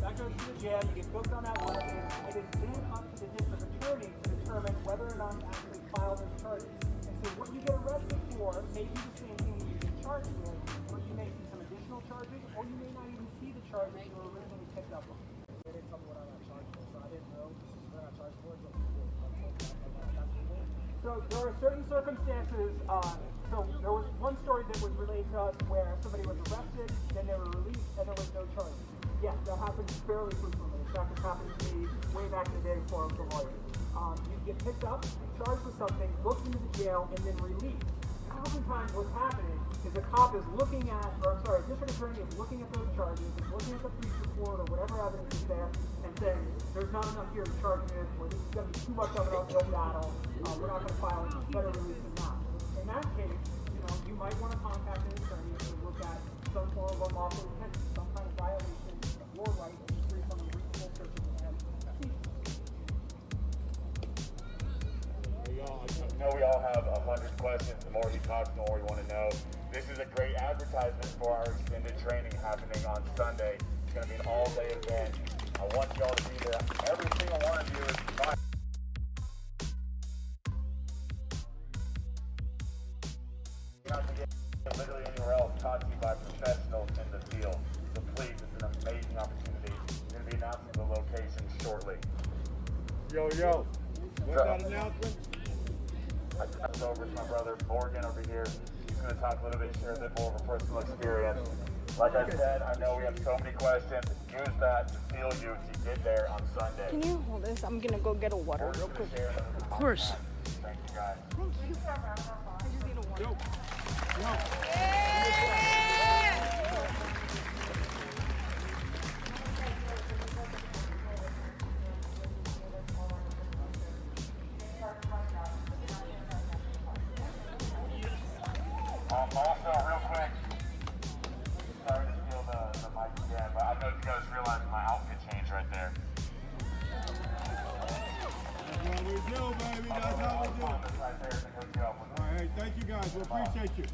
That goes to the jail, you get booked on that one, and it is then up to the district attorney to determine whether or not to actually file those charges. And so what you get arrested for may be the same thing you get charged with, but you may see some additional charges, or you may not even see the charges you were originally picked up on. They didn't tell me what I got charged for, so I didn't know what I got charged for. So there are certain circumstances, so there was one story that was relayed to us where somebody was arrested, then they were released, and there was no charges. Yes, that happens fairly frequently. In fact, it happened to me way back in the day before I was a lawyer. You get picked up, charged with something, booked into the jail, and then released. Oftentimes what's happening is the cop is looking at, or sorry, district attorney is looking at those charges, is looking at the police report or whatever evidence is there, and saying, there's not enough here to charge me with, or this is going to be too much of an uphill battle, we're not going to file it, better release than not. In that case, you might want to contact an attorney to look at some form of unlawful detention, some kind of violation of your right to be free from unreasonable searches and I know we all have 100 questions. The more he talks, the more we want to know. This is a great advertisement for our extended training happening on Sunday. It's going to be an all-day event. I want you all to be there. Every single one of you is not to get literally anywhere else taught to you by professionals in the field. So please, it's an amazing opportunity. We're going to be announcing the location shortly. Yo. What's that announcement? I passed over to my brother Oregon over here. He's going to talk a little bit, share a bit more of a personal experience. Like I said, I know we have so many questions. Use that to fuel you to get there on Sunday. Can you hold this? I'm gonna go get a water real quick. Of course. Thank you, guys. Thank you. I just need a water. Also, real quick, sorry to steal the mic again, but I don't know if you guys realize my outfit change right there. That's what we do, baby. That's how we do. Right there in the hotel. All right, hey, thank you guys. We appreciate you.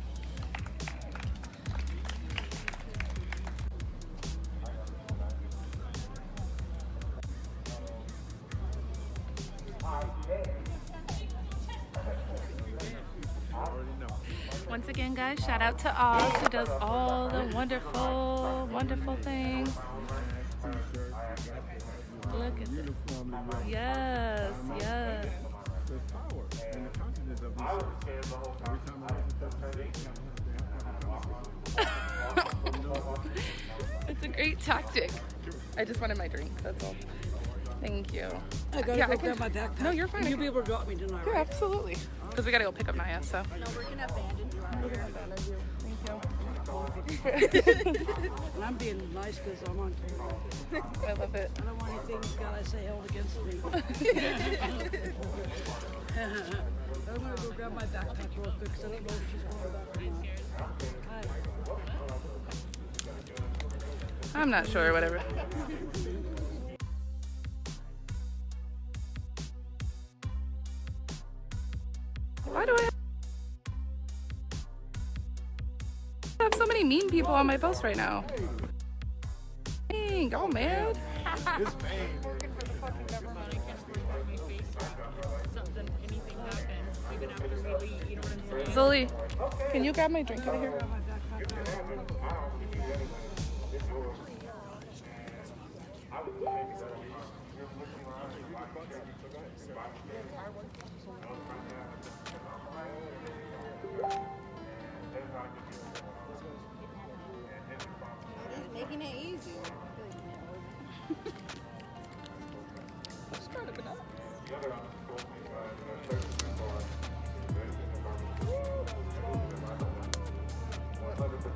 Once again, guys, shout out to Oz, who does all the wonderful, wonderful things. Look at this. Yes. There's power in the consciousness of these. Every time I It's a great tactic. I just wanted my drink, that's all. Thank you. I gotta go grab my backpack. No, you're fine. You'll be able to drop me tonight, Yeah, right? absolutely. Because we gotta go pick up Naya, so. No, we're gonna abandon you. We're gonna abandon you. And I'm being nice because I'm on camera. I love it. I don't want anything God I say held against me. I'm gonna go grab my backpack real quick because I don't know if she's going back or not. Hi. I'm not sure, whatever. Why do I have so many mean people on my post right now? Dang, all mad. It's pain. Zoe, can you grab my drink over here? I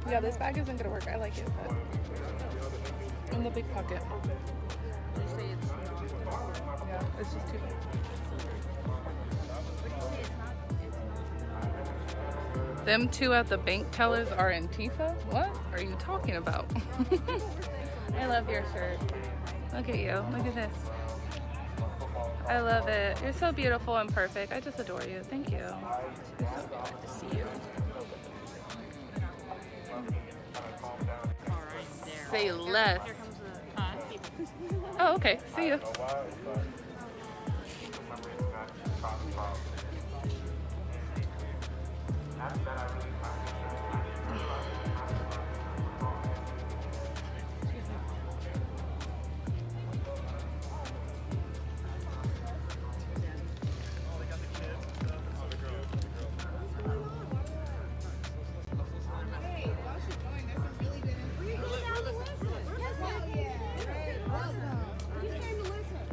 Yeah, this bag isn't gonna work. I like it, but in the big pocket. Yeah, it's just too big. Them two at the bank tellers are Antifa? What are you talking about? I love your shirt. Look at you. Look at this. I love it. You're so beautiful and perfect. I just adore you. Thank you. It's so good to see you. Say less. Oh, okay. See you.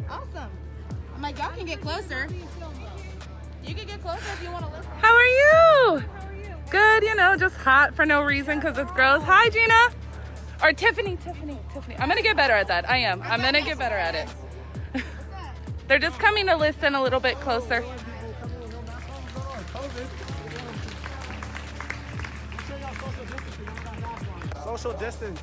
Awesome. I'm like, y'all can get closer. You can get closer if you want to listen. How are you? Good, you know, just hot for no reason because it's gross. Hi, Gina. Or Tiffany. I'm going to get better at that. I am. I'm going to get better at it. They're just coming to listen a little bit closer. Social distance.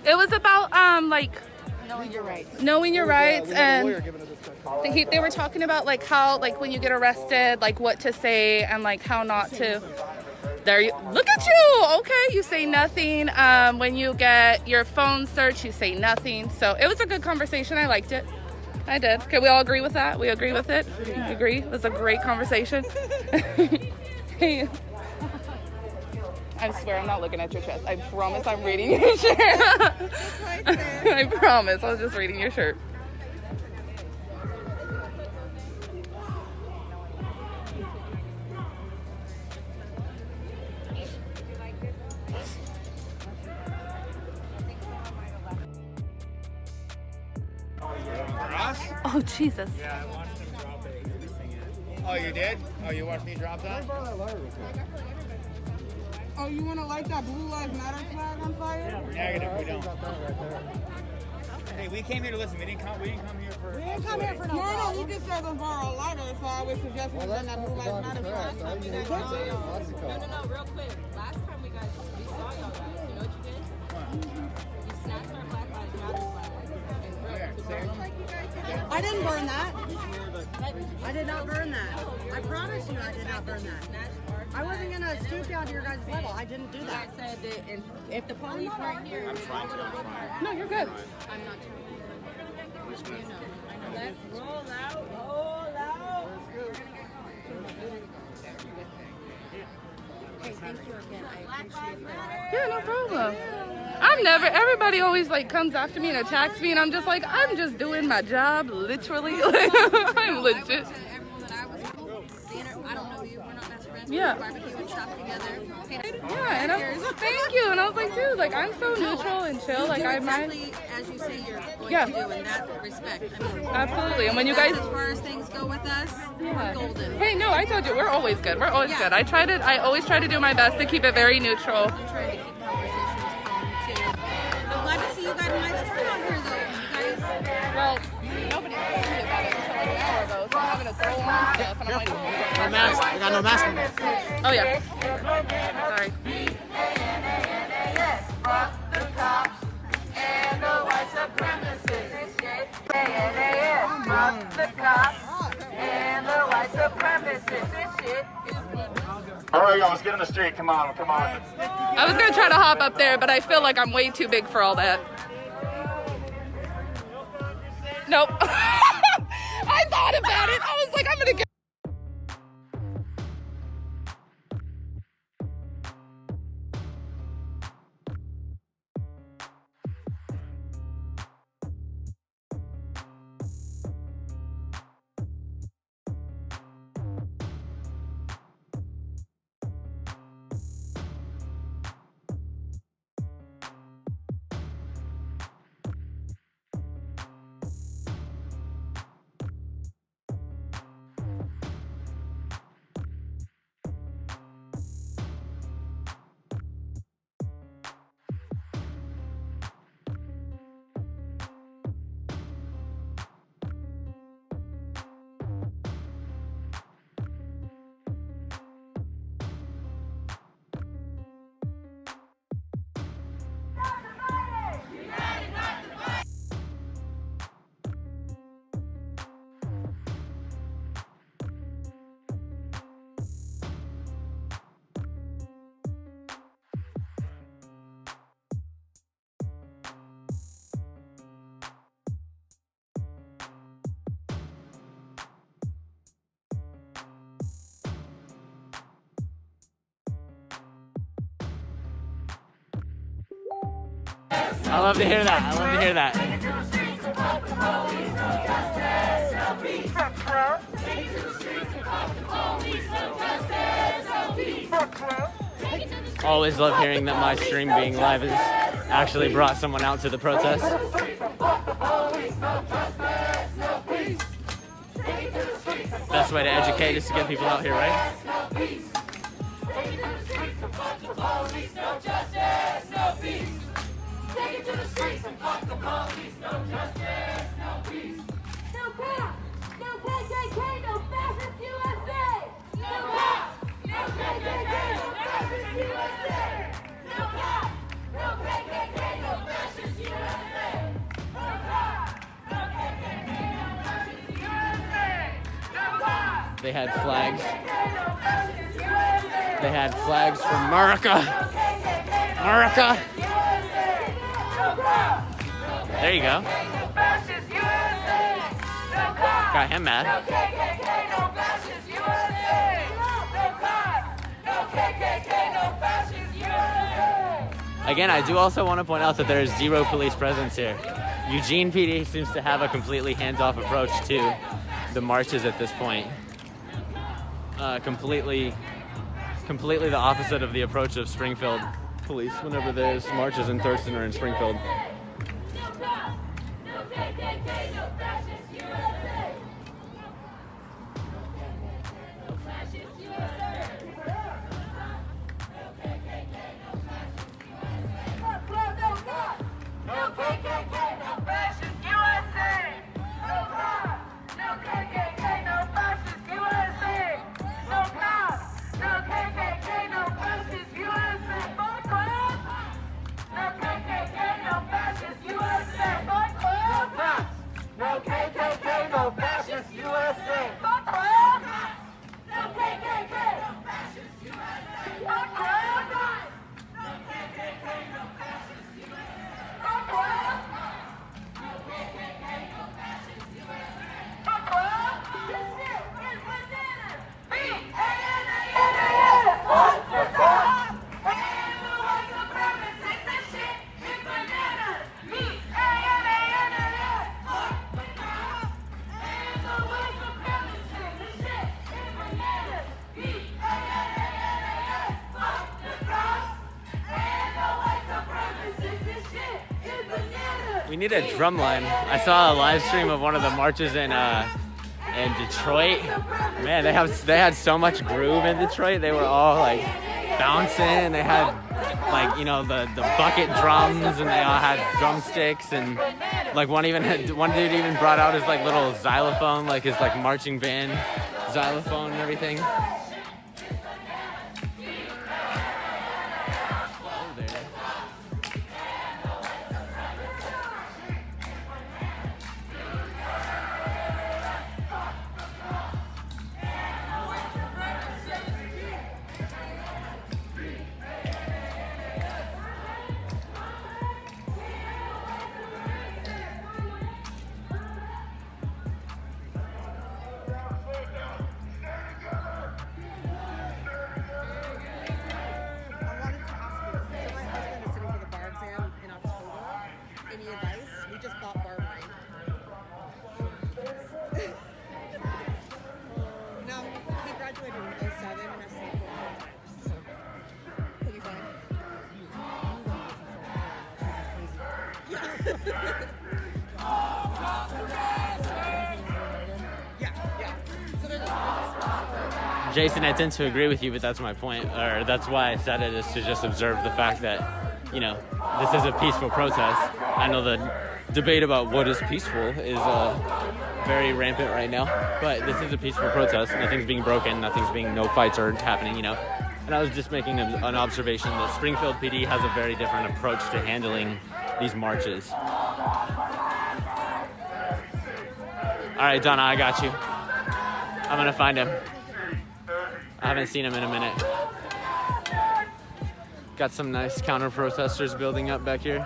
It was about like Knowing your rights. knowing your rights, and they were talking about like how like when you get arrested, like what to say and like how not to. There you look at you. Okay, you say nothing. When you get your phone searched, you say nothing. So it was a good conversation. I liked it. I did. Okay, we all agree with that. We agree with it. We agree. It was a great conversation. Hey. I swear I'm not looking at your chest. I promise I'm reading your shirt. I promise. I was just reading your shirt. Oh, Jesus. Yeah, I watched him drop it. Oh, you did? Oh, you watched me drop that? Oh, you want to light that Blue Lives Matter flag on fire? Negative, we don't. Hey, we came here to listen. We didn't come here for. We didn't come here for no. We just said to borrow a lighter, so I would suggest we burn that Blue Lives Matter flag. No, real quick. Last time we saw y'all guys, you know what you did? You snatched our Black Lives Matter flag. I didn't burn that. I did not burn that. I promise you I did not burn that. I wasn't going to stoop down to your guys' level. I didn't do that. I said that if the police weren't here, I'm trying. No, you're good. I'm not trying. You know. Let's roll out. Hey, thank you again. I appreciate that. Yeah, no problem. Everybody always like comes after me and attacks me, and I'm just like, I'm just doing my job, literally. I'm legit. I don't know you. We're not best friends. Yeah. We barbecue and shop together. Yeah, and thank you. And I was like, dude, like I'm so neutral and chill. Like I might. Exactly as you say you're going Yeah. to do in that respect. I mean, Absolutely. And when you guys. as far as things go with us, Yeah. we're golden. Hey, no, I told you we're always good. We're always good. I always try to do my best to keep it very neutral. I'm trying to keep conversations calm too. I'm glad to see you guys in my store out here though. You guys. Well, nobody told me about it until like an hour ago, so I'm having to throw on stuff, and I'm like, No mask. I got no mask on. oh yeah. Sorry. Fuck the cops and the white supremacists. Fuck the cops and the white supremacists. This shit is All right, y'all, let's get in the street. Come on. I was gonna try to hop up there, but I feel like I'm way too big for all that. Nope. I thought about it. I was like, I'm gonna get. I love to hear that. I love to hear that. Always love hearing that my stream being live has actually brought someone out to the protest. Best way to educate is to get people out here, right? They had flags. They had flags for America. America. There you go. Got him mad. Again, I do also want to point out that there is zero police presence here. Eugene PD seems to have a completely hands-off approach to the marches at this point. Completely the opposite of the approach of Springfield police whenever there's marches in Thurston or in Springfield. We need a drum line. I saw a live stream of one of the marches in Detroit. Man, they had so much groove in Detroit. They were all like bouncing. They had like, you know, the bucket drums, and they all had drumsticks, and like one dude even brought out his like little xylophone, like his like marching band xylophone and everything. Jason, I tend to agree with you, but that's my point, or that's why I said it, is to just observe the fact that, you know, this is a peaceful protest. I know the debate about what is peaceful is very rampant right now, but this is a peaceful protest. Nothing's being broken, no fights are happening, you know. And I was just making an observation that Springfield PD has a very different approach to handling these marches. All right, Donna, I got you. I'm gonna find him. I haven't seen him in a minute. Got some nice counter-protesters building up back here.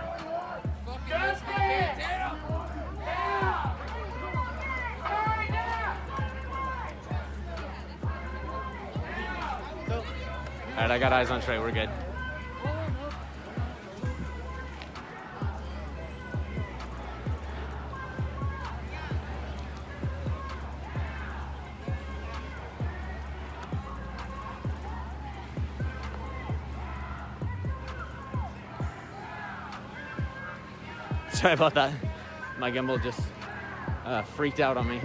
All right, I got eyes on Trey, we're good. Sorry about that. My gimbal just freaked out on me.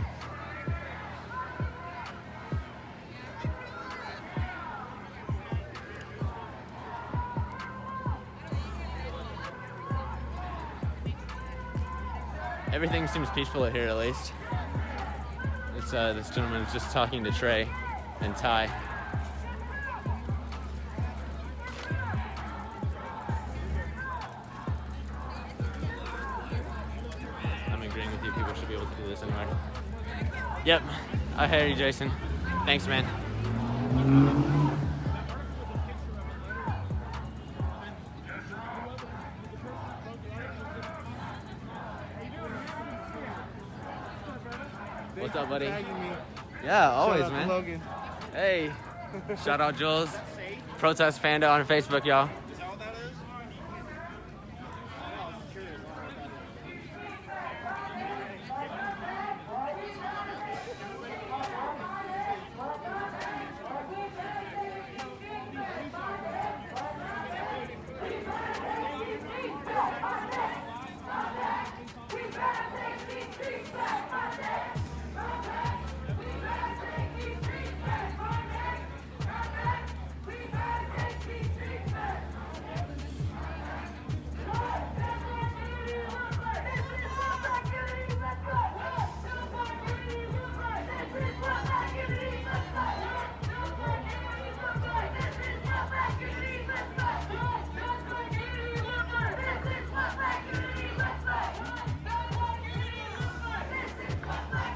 Everything seems peaceful here, at least. This gentleman is just talking to Trey and Ty. I'm agreeing with you. People should be able to do this anyway. Yep, I hear you, Jason. Thanks, man. What's up, buddy? Yeah, always, man. Logan. Hey, shout out Jules. Protest Panda on Facebook, y'all.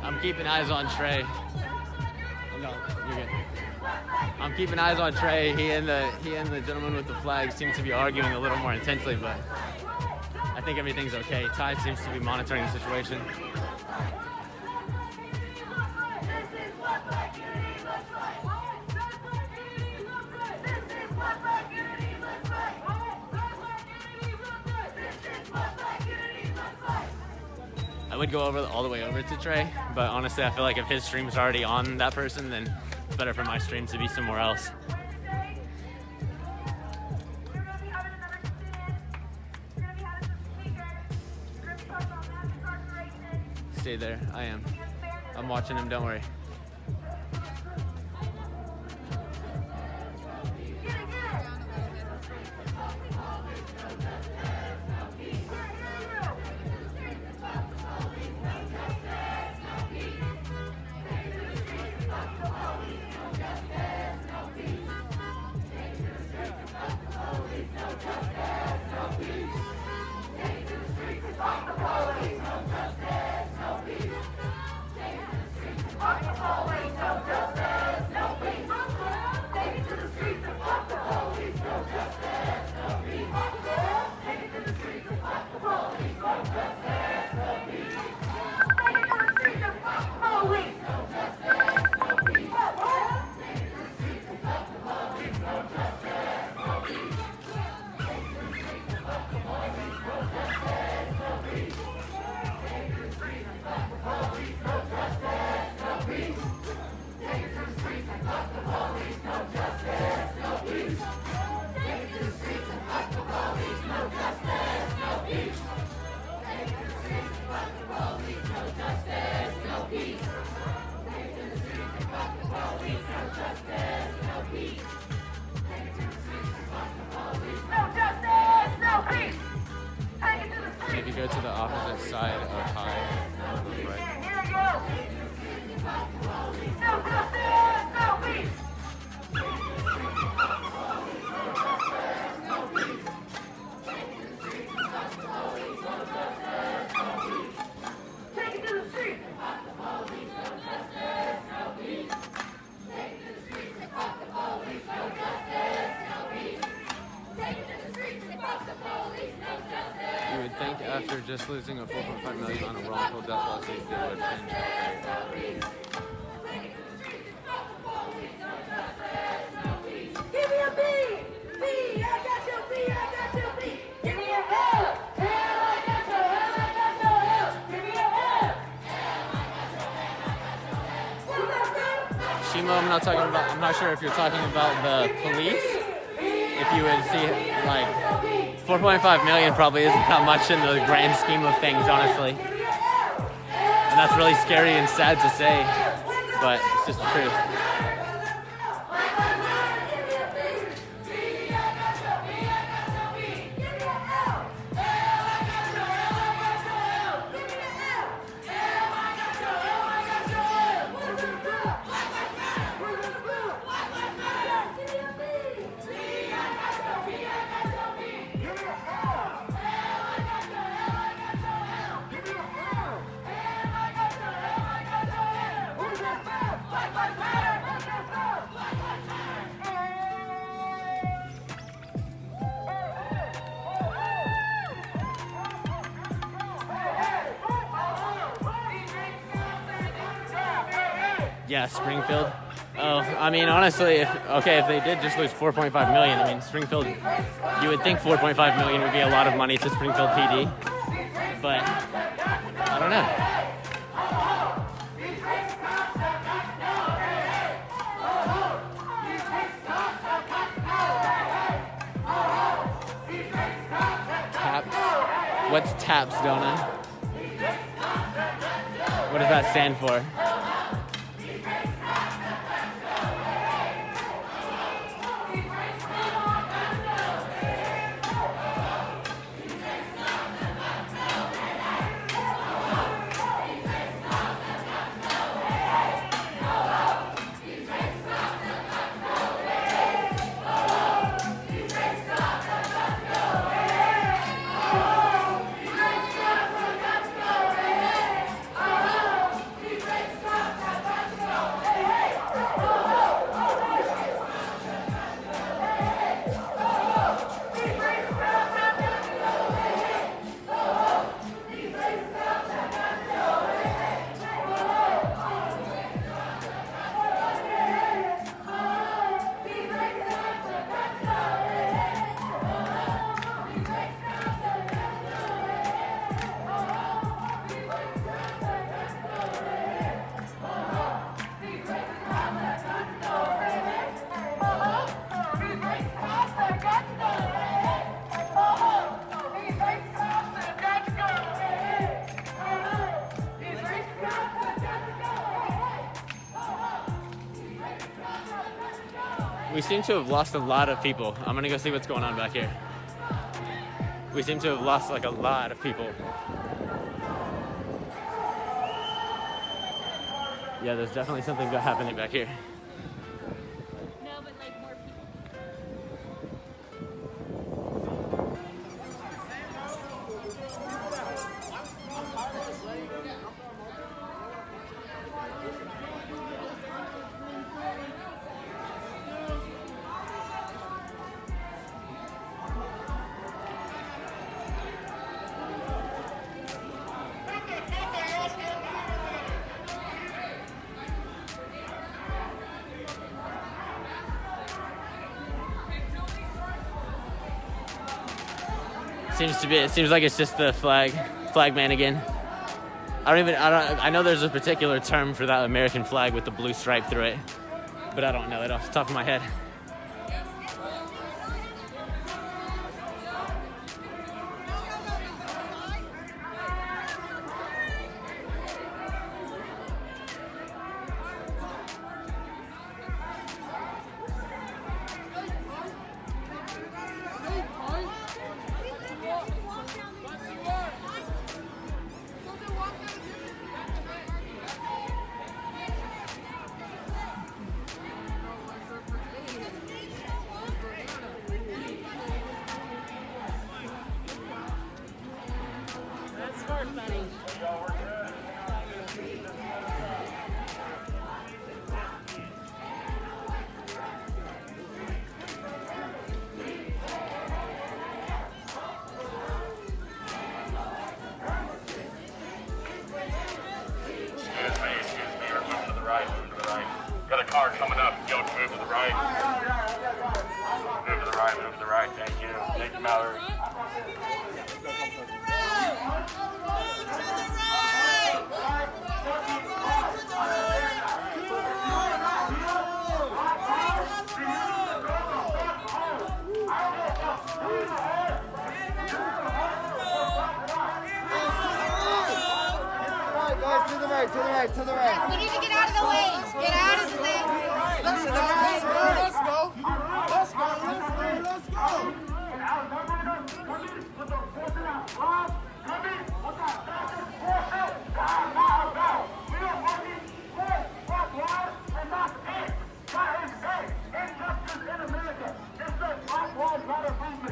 I'm keeping eyes on Trey. No, you're good. I'm keeping eyes on Trey. He and the gentleman with the flag seem to be arguing a little more intensely, but I think everything's okay. Ty seems to be monitoring the situation. I would go all the way over to Trey, but honestly, I feel like if his stream's already on that person, then it's better for my stream to be somewhere else. Stay there. I am. I'm watching him. Don't worry. If you go to the opposite side of high, you would think after just losing a 4.5 million on a wrongful death lawsuit, they would change. Give me a B! B! I got your B! I got your B! Give me a L! L! I got your L! I got your L! Give me a L! Shimo, I'm not sure if you're talking about the police. if you would see, like, 4.5 million probably isn't that much in the grand scheme of things, honestly. And that's really scary and sad to say, but it's just the truth. Yeah, Springfield. Oh, I mean, honestly, if they did just lose 4.5 million, I mean, Springfield, you would think 4.5 million would be a lot of money to Springfield PD, but I don't know. TAPS? What's TAPS, Donna? What does that stand for? We seem to have lost a lot of people. I'm gonna go see what's going on back here. We seem to have lost like a lot of people. Yeah, there's definitely something good happening back here. No, but like more people. It seems like it's just the flag man again. I know there's a particular term for that American flag with the blue stripe through it, but I don't know it off the top of my head. Car coming up. Yo, move to the right. Move to the right, move to the right. Thank you. Thank you, Mallory. right, to the right, to the right. We need to get out of the way. Get out of the way. Let's go, let's go. Let's go, let's go.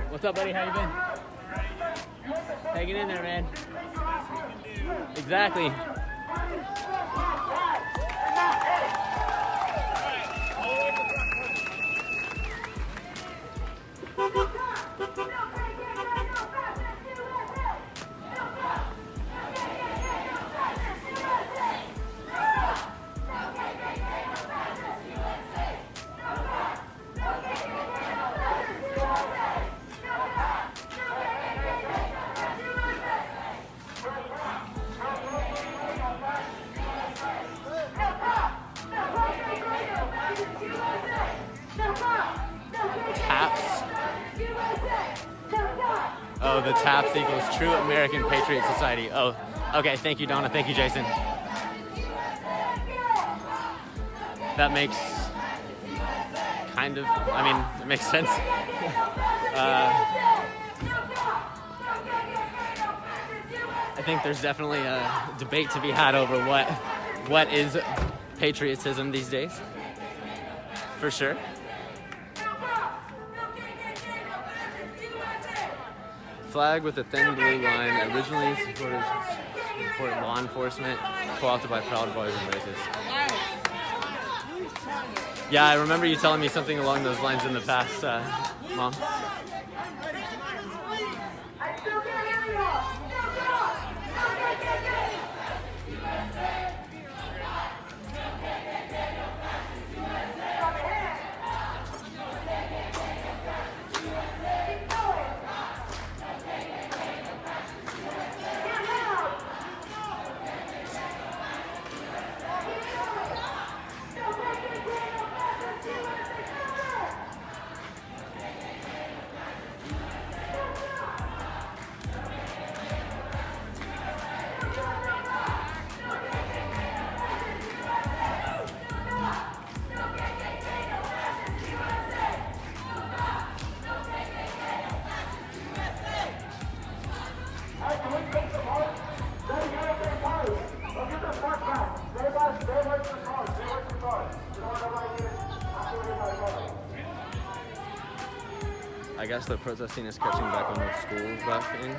What's up, buddy? How you been? Hanging in there, man. Exactly. Oh, the TAPS equals True American Patriot Society. Oh, okay. Thank you, Donna. Thank you, Jason. That makes kind of, I mean, it makes sense. I think there's definitely a debate to be had over what is patriotism these days, for sure. Flag with a thin blue line, originally supported law enforcement, co-opted by Proud Boys and racists. Yeah, I remember you telling me something along those lines in the past, Mom. I guess the protesting is catching back on with schools back in.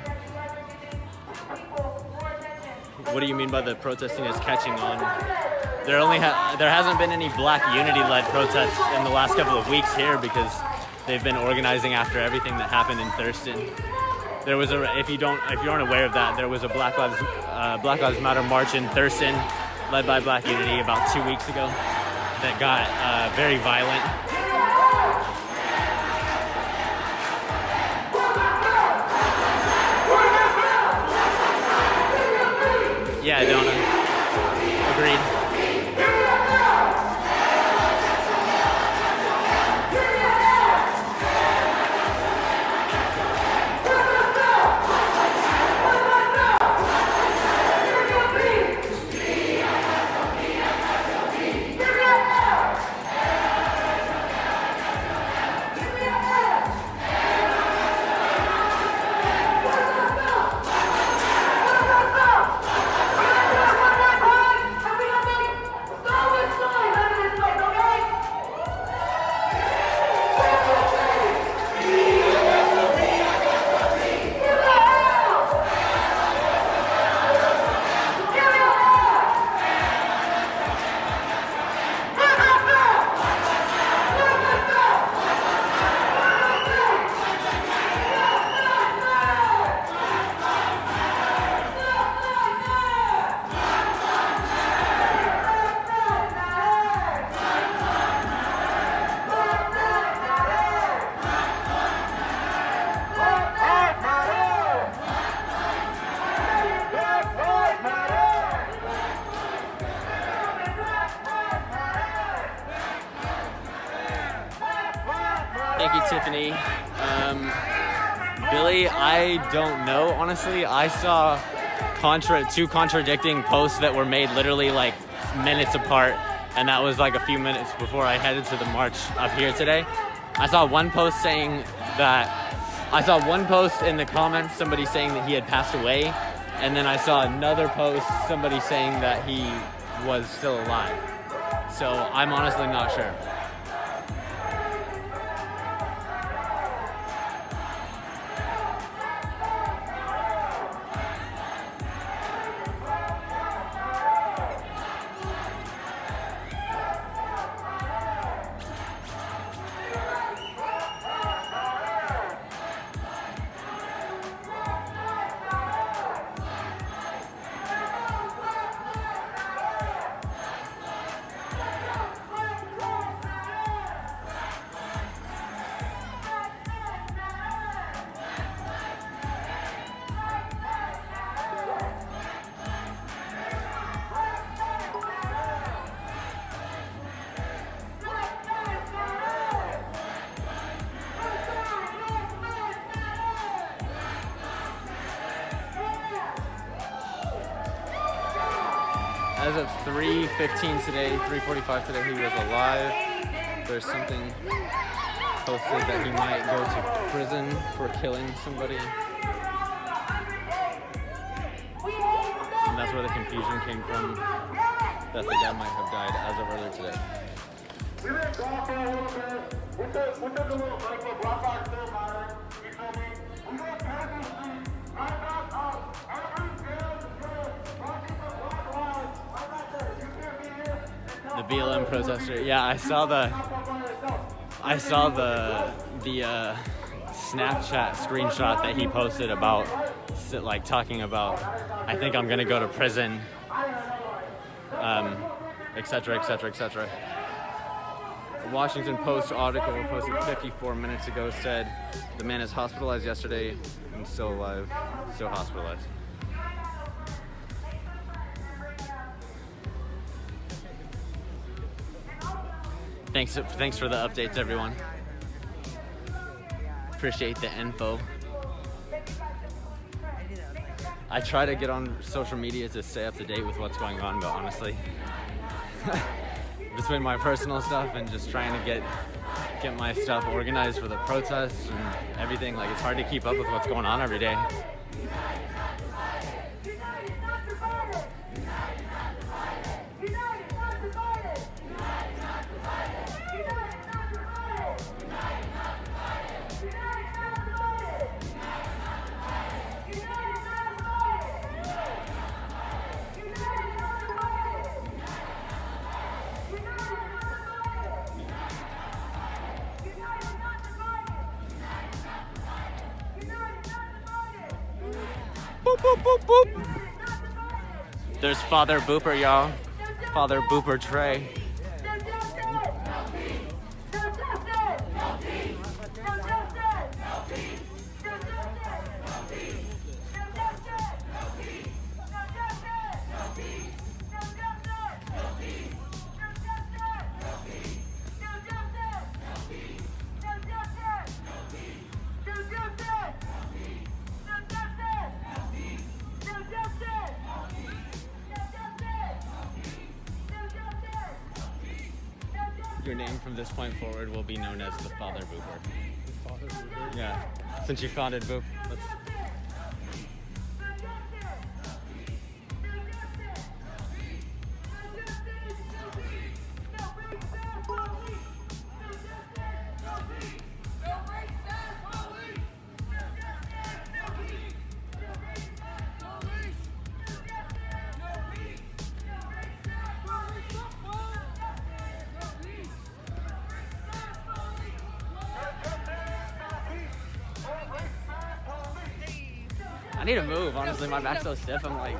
What do you mean by the protesting is catching on? There hasn't been any Black Unity-led protests in the last couple of weeks here because they've been organizing after everything that happened in Thurston. There was if you aren't aware of that, there was a Black Lives Matter march in Thurston, led by Black Unity about 2 weeks ago, that got very violent. Yeah, Donna. Agreed. Thank you, Tiffany. Billy, I don't know. Honestly, I saw two contradicting posts that were made literally like minutes apart, and that was like a few minutes before I headed to the march up here today. I saw one post saying that, I saw one post in the comments, somebody saying that he had passed away, and then I saw another post, somebody saying that he was still alive. So I'm honestly not sure. As of 3:15 today, 3:45 today, he was alive. There's something posted that he might go to prison for killing somebody. And that's where the confusion came from, that the guy might have died as of earlier today. We went golf for a little bit. We took a little break with Black Rock Still Matter. You feel me? We went Panama Street. I got up. Every girl is good. Walking for Black Lives. I'm not there. You hear me here? The BLM protester. Yeah, I saw the Snapchat screenshot that he posted about, like, talking about, I think I'm gonna go to prison, etc., etc., etc. A Washington Post article posted 54 minutes ago said the man is hospitalized yesterday and still alive, still hospitalized. Thanks for the updates, everyone. Appreciate the info. I try to get on social media to stay up to date with what's going on, but honestly, between my personal stuff and just trying to get my stuff organized for the protests and everything, like, it's hard to keep up with what's going on every day. Boop, boop, boop, boop. There's Father Booper, y'all. Father Booper Trey. Your name from this point forward will be known as the Father Booper. Father Booper? Yeah. Since you founded Boop. I need to move, honestly. My back's so stiff. I'm like...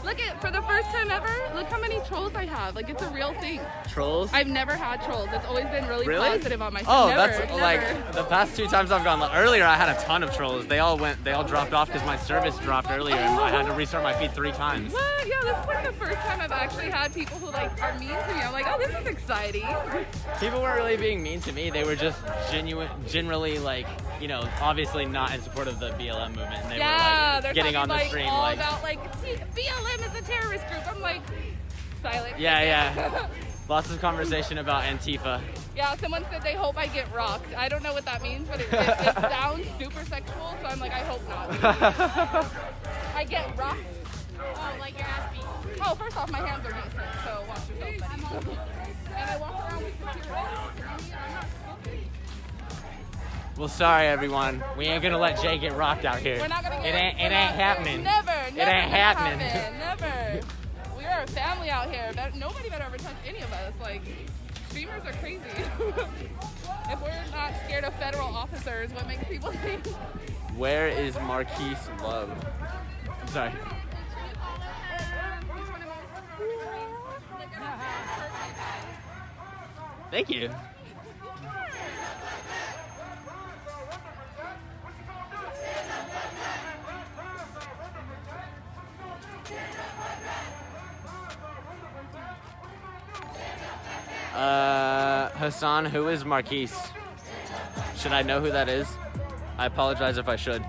Look at for the first time ever, look how many trolls I have. Like, it's a real thing. Trolls? I've never had trolls. It's always been really, Really? positive on my Oh, never, that's never. like the past 2 times I've gone. Earlier, I had a ton of trolls. They all dropped off because my service dropped earlier, and I had to restart my feed 3 times. What? Yeah, this is like the first time I've actually had people who like are mean to me. I'm like, oh, this is exciting. People weren't really being mean to me. They were just generally like, you know, obviously not in support of the BLM movement. And they were like they're getting on the like, stream all like, about like BLM is a terrorist group. I'm like, silent. yeah. Lots of conversation about Antifa. Yeah, someone said they hope I get rocked. I don't know what that means, but it sounds super sexual, so I'm like, I hope not. I get rocked. Oh, like your ass beat. Oh, first off, my hands are decent, so watch yourself, buddy. And I walk around with security. I'm not stupid. Well, sorry everyone. We ain't gonna let Jay get rocked out here. We're not gonna get it ain't happening. Never. It ain't happening. Never. We are a family out here. Nobody better ever touch any of us. Like, streamers are crazy. If we're not scared of federal officers, what makes people think? Where is Marquise Love? I'm sorry. Thank you. Hassan, who is Marquise? Should I know who that is? I apologize if I should.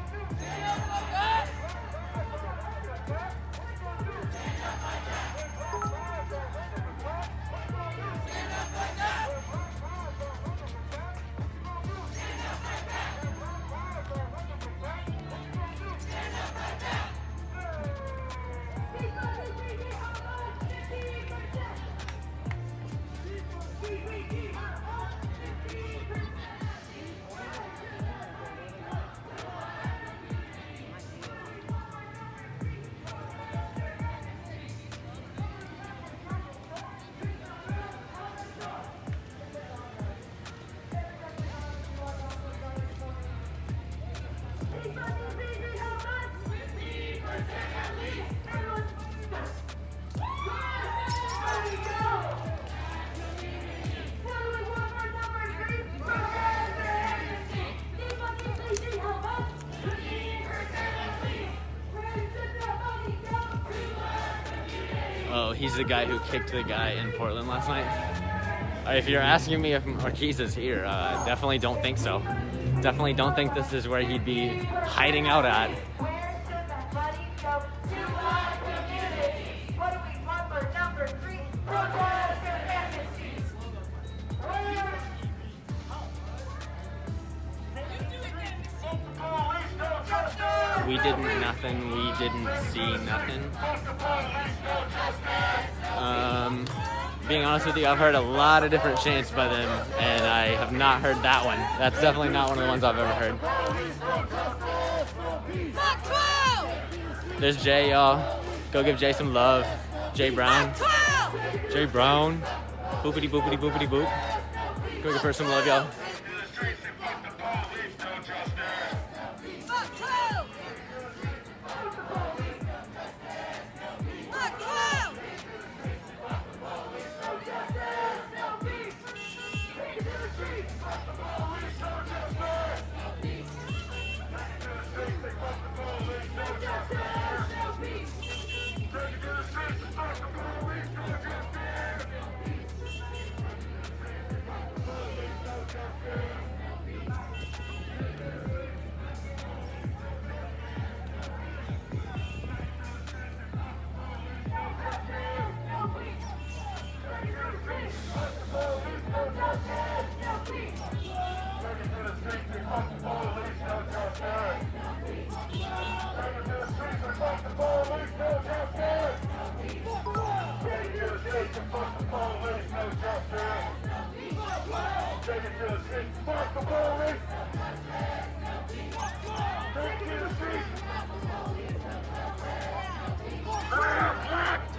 Oh, he's the guy who kicked the guy in Portland last night. If you're asking me if Marquise is here, definitely don't think so. Definitely don't think this is where he'd be hiding out at. We did nothing. We didn't see nothing. Being honest with you, I've heard a lot of different chants by them, and I have not heard that one. That's definitely not one of the ones I've ever heard. There's Jay, y'all. Go give Jay some love. Jay Brown. Jay Brown. Boopity boopity boopity boop. Go give her some love, y'all.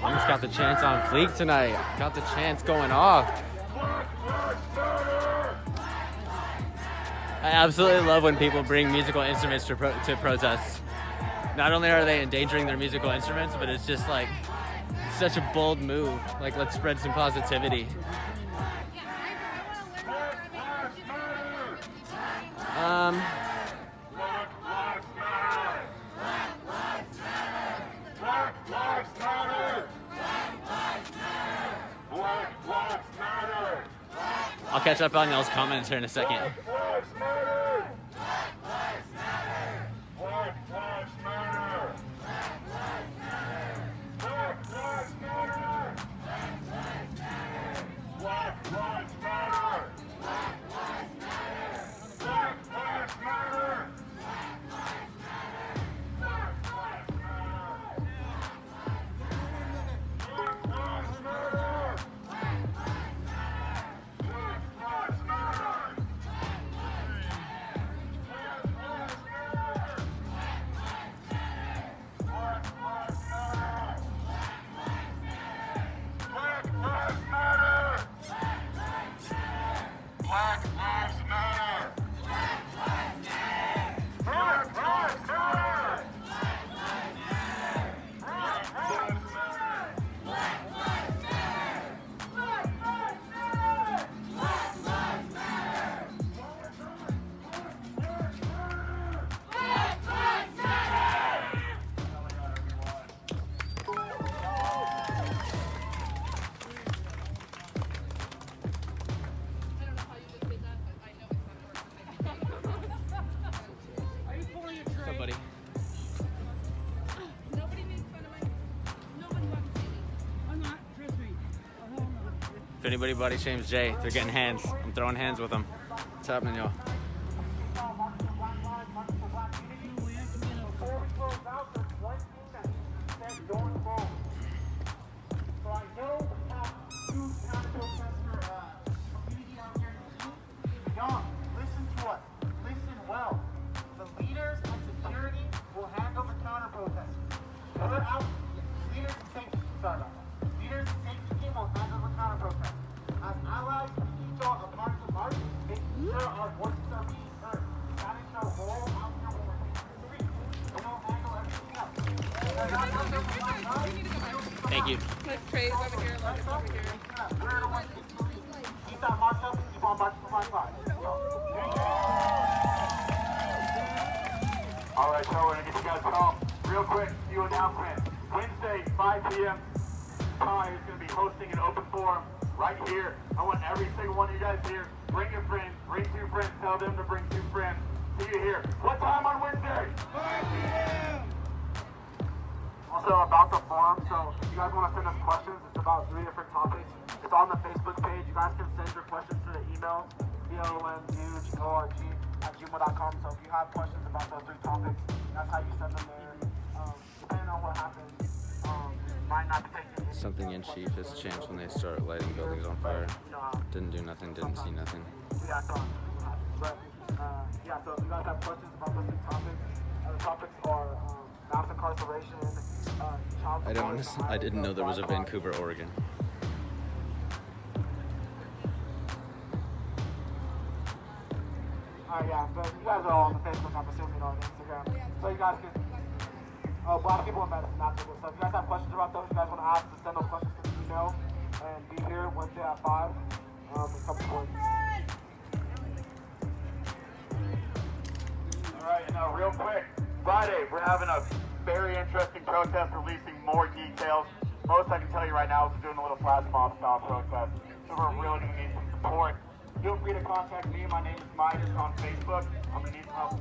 Tom's got the chance on fleek tonight. Got the chance going off. I absolutely love when people bring musical instruments to protests. Not only are they endangering their musical instruments, but it's just like such a bold move. Like, let's spread some positivity. I'll catch up on y'all's comments here in a second. Somebody. If anybody body shames Jay, they're getting hands. I'm throwing hands with them. What's happening, y'all? Young, listen to us. Listen well. The leaders and security will handle the counter-protesters. We're out. Leaders and safety, sorry about that. Leaders and safety team will handle the counter-protesters. As allies, we need y'all a march to march, making sure our voices are being heard. That is our role out here when we're taking the street. We don't handle everything else. Thank you. Let's trade over here, let's over here. We're the ones that keep the lead. Keep that march up, keep on marching to my side. All right, so we're gonna get you guys home. Real quick, few announcements. Wednesday, 5 p.m. Ty is gonna be hosting an open forum right here. I want every single one of you guys here. Bring your friends, bring 2 friends, tell them to bring 2 friends. See you here. What time on Wednesday? 5 p.m. Also about the forum, so if you guys want to send us questions, it's about 3 different topics. It's on the Facebook page. You guys can send your questions to the email, BLM@gmail.com. So if you have questions about those 3 topics, that's how you send them there. Depending on what happens, might not be taking it. Something in chief has changed when they start lighting buildings on fire. Didn't do nothing, didn't see nothing. Yeah, so, but, yeah, so if you guys have questions about those 3 topics, the topics are mass incarceration, child support. I didn't know there was a Vancouver, Oregon. Yeah, but you guys are all on the Facebook, I'm assuming, or on Instagram. So you guys can, Black people in medicine, that's good stuff. If you guys have questions about those, you guys want to ask, just send those questions to the email, and be here Wednesday at 5, and come forward. All right, and real quick, Friday, we're having a very interesting protest, releasing more details. Most I can tell you right now is we're doing a little flash mob style protest, so we're really going to need some support. Feel free to contact me. My name is Midas on Facebook. I'm going to need some help.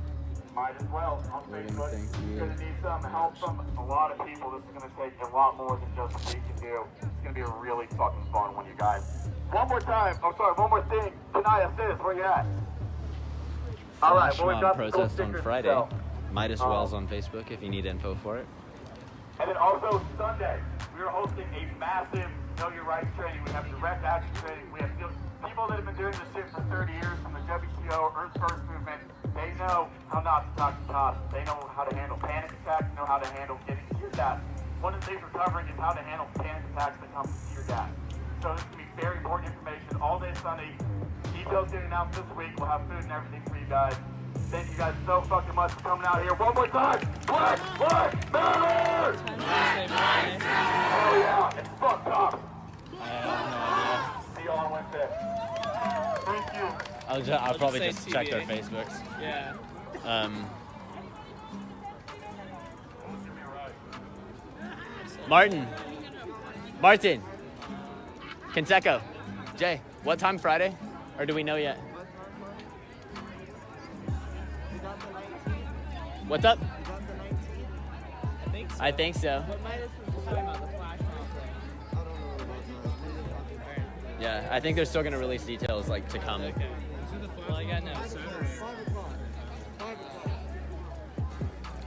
Midas as well on Facebook. You're going to need some help from a lot of people. This is going to take a lot more than just what we can do. It's going to be a really fucking fun one, you guys. One more time. Oh, sorry. One more thing. Tanaya, sis, where you at? All right. Well, we've got some cool protest on stickers Friday. to sell. Midas Wells on Facebook if you need info for it. And then also Sunday, we are hosting a massive Know Your Rights training. We have direct action training. We have people that have been doing this shit for 30 years from the WTO, Earth First movement. They know how not to talk to cops. They know how to handle panic attacks, know how to handle getting tear gas. One of the things we're covering is how to handle panic attacks that come from tear gas. So this is going to be very important information all day Sunday. Details getting announced this week. We'll have food and everything for you guys. Thank you guys so fucking much for coming out here. One more time. Black Lives Matter! Hell yeah, it's fucked up. See you on Wednesday. Thank you. I'll probably just check their Facebooks. Yeah. Martin, Canseco, Jay, what time Friday? Or do we know yet? What's up? I think so. Yeah, I think they're still gonna release details like to come. Okay. Well, I got no.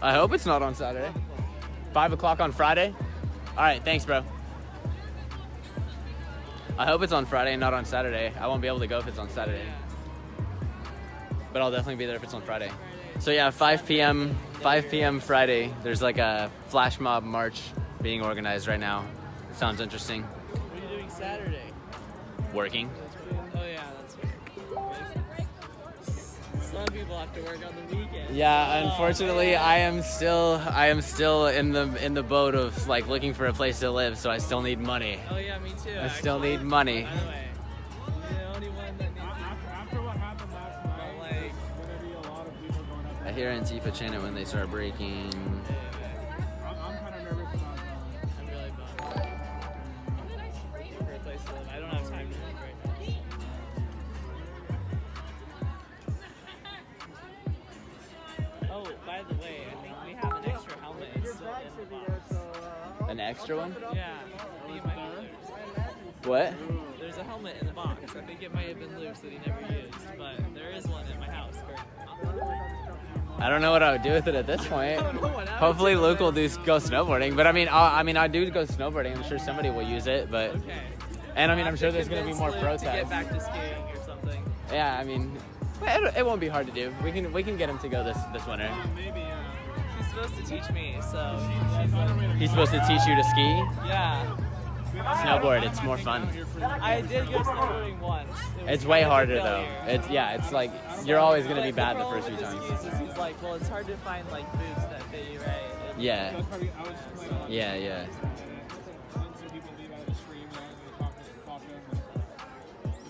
I hope it's not on Saturday. 5 o'clock on Friday? All right, thanks, bro. I hope it's on Friday and not on Saturday. I won't be able to go if it's on Saturday. But I'll definitely be there if it's on Friday. So yeah, 5 p.m. Friday. There's like a flash mob march being organized right now. It sounds interesting. What are you doing Saturday? Working. Oh yeah, that's right. Some people have to work on the weekend. Yeah, unfortunately, I am still in the boat of like looking for a place to live, so I still need money. Oh yeah, me too. I still need money. By the way, you're the only one that needs After what happened last night, like, there's gonna be a lot of people going up. I hear Antifa chant it when they start breaking. I'm kind of nervous about that. I'm really bummed. For a place to live. I don't have time to look right now. Oh, by the way, I think we have an extra helmet. It's still in the box. An extra one? Yeah, I think it might be loose. What? There's a helmet in the box. I think it might have been loose that he never used, but there is one in my house currently. I don't know what I would do with it at this point. Hopefully Luke will go snowboarding, but I do go snowboarding. I'm sure somebody will use it, but Okay. and I mean I'm sure there's gonna be more To protests. get back to skiing or something. Yeah, I mean, it won't be hard to do. We can get him to go this winter. He's supposed to teach me, so. He's supposed to teach you to ski. Yeah. Snowboard, it's more fun. I did go snowboarding once. It's way harder though. Failure. It's like you're always gonna be bad the first few His times. excuses, he's like, well, it's hard to find like boots that fit you right. Yeah. Yeah.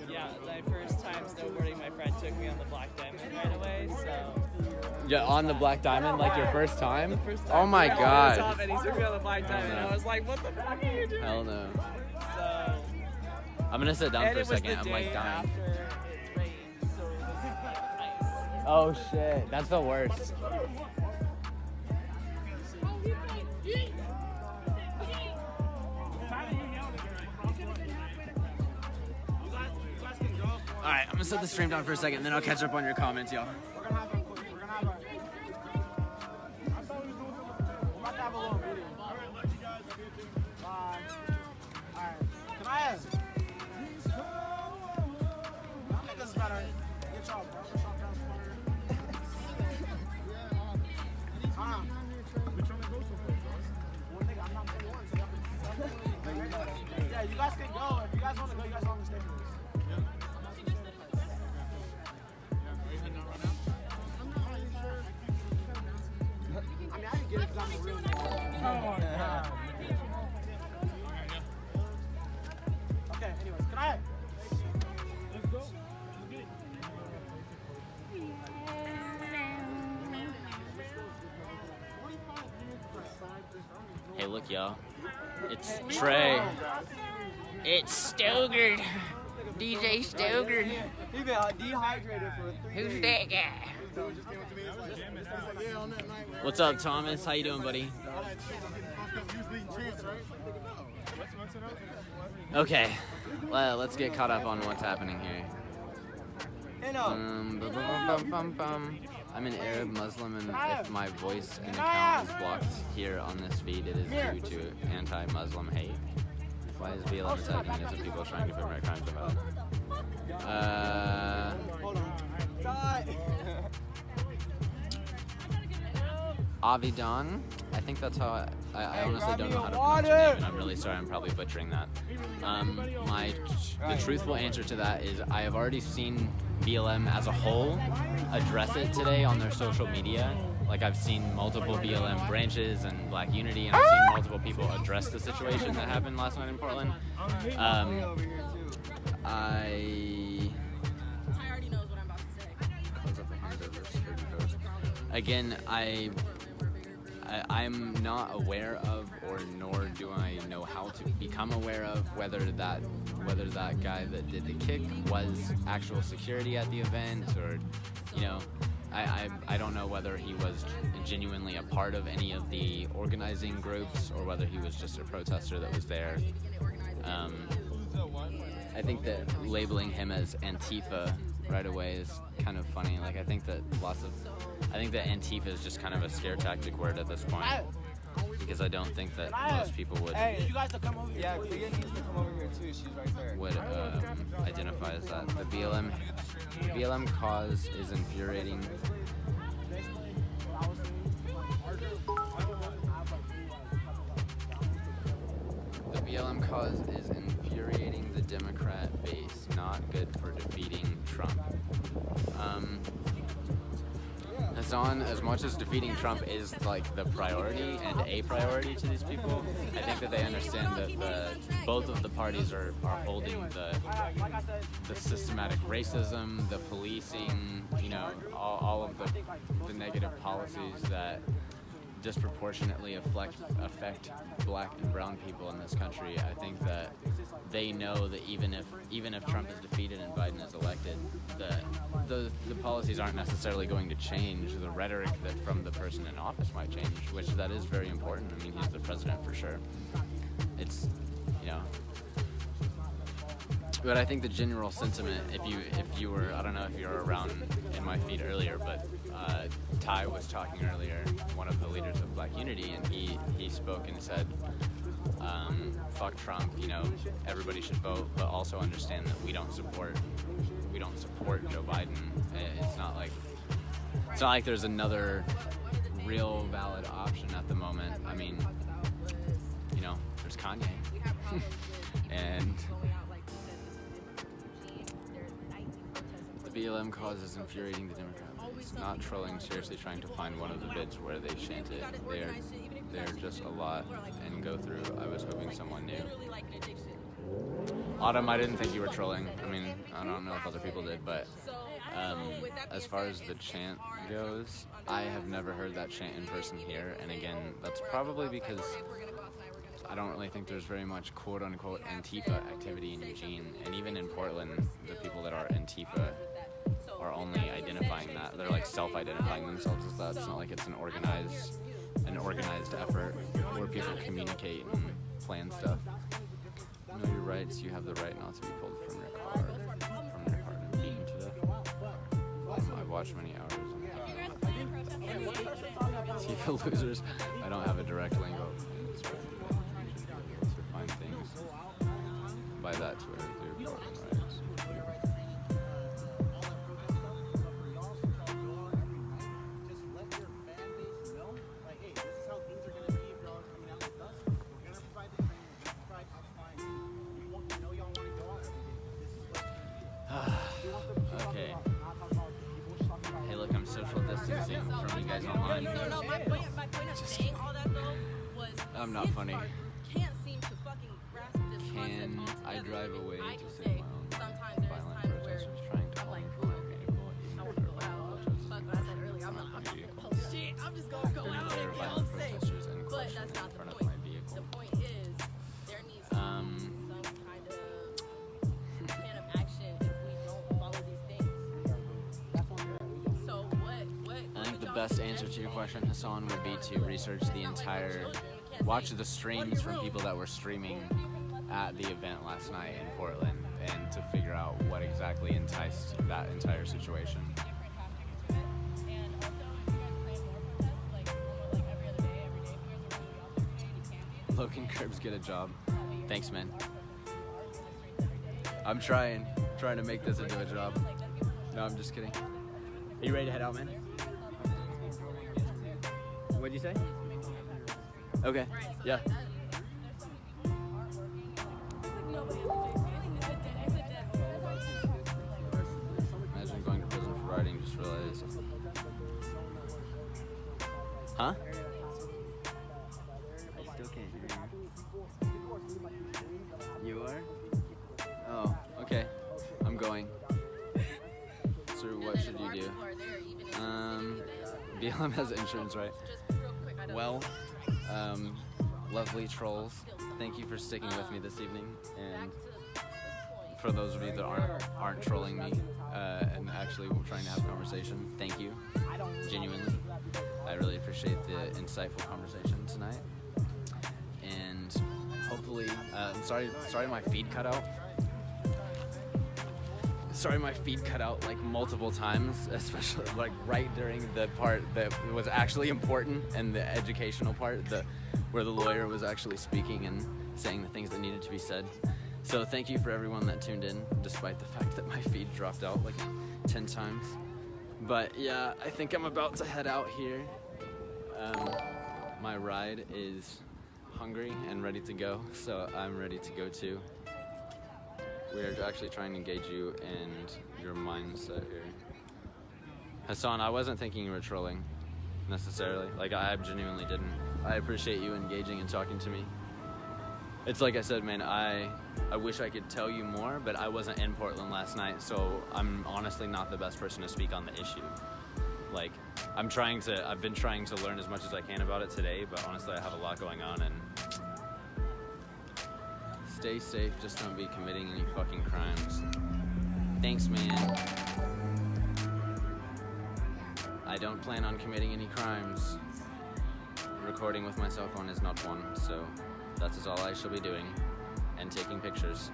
Yeah, my first time snowboarding, my friend took me on the Black Diamond right away, so. Yeah, on the Black Diamond, like your first time? First time Oh my we were on god. top and he took me on the Black Diamond, and I was like, what the fuck are you doing? Hell no. So. I'm gonna sit down And for a it was second. the I'm like day dying. after it rained, so it was ice. Oh shit, that's the worst. All right, I'm gonna set the stream down for a second, then I'll catch up on your comments, y'all. Can I ask? Y'all niggas better get y'all barbershop transporter. Well, nigga, I'm not the one, so y'all can- Yeah, you guys can go. If you guys want to go, you guys want to stay for this. I mean, I can get it because I'm a real nigga. Okay, anyways, can I? Let's go. Hey, look, y'all. It's Trey. It's Stogert. DJ Stogert. He been dehydrated for 3 days. Who's that guy? What's up, Thomas? How you doing, buddy? Okay, well, let's get caught up on what's happening here. I'm an Arab Muslim, and if my voice and account is blocked here on this feed, it is due to anti-Muslim hate. Why is BLM attacking innocent people trying to commit crimes of violence? Avidan, I think that's how I honestly don't know how to pronounce your name, and I'm really sorry. I'm probably butchering that. The truthful answer to that is I have already seen BLM as a whole address it today on their social media. Like I've seen multiple BLM branches and Black Unity, and I've seen multiple people address the situation that happened last night in Portland. Again, I'm not aware of, or nor do I know how to become aware of whether that guy that did the kick was actual security at the event, or I don't know whether he was genuinely a part of any of the organizing groups or whether he was just a protester that was there. I think that labeling him as Antifa right away is kind of funny. Like I think that Antifa is just kind of a scare tactic word at this point, because I don't think that most people would you guys to come over here. Yeah, Clea needs to come over here too. She's right there. Would identify as that. The BLM cause is infuriating. The BLM cause is infuriating the Democrat base, not good for defeating Trump. Hassan, as much as defeating Trump is like the priority and a priority to these people, I think that they understand that both of the parties are holding the systematic racism, the policing, all of the negative policies that disproportionately affect Black and brown people in this country. I think that they know that even if Trump is defeated and Biden is elected, the policies aren't necessarily going to change. The rhetoric that from the person in office might change, which that is very important. I mean, he's the president for sure. It's, but I think the general sentiment, if you were, I don't know if you were around in my feed earlier, but Ty was talking earlier, one of the leaders of Black Unity, and he spoke and said, fuck Trump, everybody should vote, but also understand that we don't support Joe Biden. It's not like there's another real valid option at the moment. I mean, there's Kanye. And the BLM cause is infuriating the Democrats. Not trolling, seriously trying to find one of the bids where they chanted. They're just a lot and go through. I was hoping someone knew. Autumn, I didn't think you were trolling. I mean, I don't know if other people did, but as far as the chant goes, I have never heard that chant in person here. And again, that's probably because I don't really think there's very much quote-unquote Antifa activity in Eugene. And even in Portland, the people that are Antifa are only identifying that. They're like self-identifying themselves as that. It's not like it's an organized effort where people communicate and plan stuff. Know your rights. You have the right not to be pulled from your car and beaten to death. I've watched many hours. Antifa losers. I don't have a direct link to find things by that Twitter through Portland riots. Okay. Hey, look, I'm social distancing from you guys online. No, my point of saying all that though was I'm not funny. Can't seem to fucking grasp this Can concept I drive away I to can save say my own sometimes there's violent times where protesters trying to hold me from my vehicle? fuck what I said earlier. I'm not shit. I'm just gonna go out There and are be violent on safe. protesters and But questions that's in not front the of my point. vehicle. The point is there needs to be some kind of plan of action if we don't follow these things. So I think the best answer to your question, Hassan, would be to research watch the streams from people that were streaming at the event last night in Portland, and to figure out what exactly enticed that entire situation. Logan Curbs get a job. Thanks, man. I'm trying to make this into a job. No, I'm just kidding. Are you ready to head out, man? What'd you say? Okay. Yeah. Imagine going to prison for writing, just realized. Huh? I still can't hear you. You are? Oh, okay. I'm going. So what should you do? BLM has insurance, right? Well, lovely trolls, thank you for sticking with me this evening, and for those of you that aren't trolling me and actually trying to have a conversation, thank you, genuinely. I really appreciate the insightful conversation tonight, and hopefully, sorry my feed cut out. Sorry my feed cut out like multiple times, especially like right during the part that was actually important and the educational part, where the lawyer was actually speaking and saying the things that needed to be said. So thank you for everyone that tuned in, despite the fact that my feed dropped out like 10 times. But yeah, I think I'm about to head out here. My ride is hungry and ready to go, so I'm ready to go too. We are actually trying to engage you and your mindset here. Hassan, I wasn't thinking you were trolling, necessarily. Like, I genuinely didn't. I appreciate you engaging and talking to me. It's like I said, man, I wish I could tell you more, but I wasn't in Portland last night, so I'm honestly not the best person to speak on the issue. Like, I've been trying to learn as much as I can about it today, but honestly I have a lot going on, and stay safe, just don't be committing any fucking crimes. Thanks, man. I don't plan on committing any crimes. Recording with my cell phone is not one, so that is all I shall be doing, and taking pictures.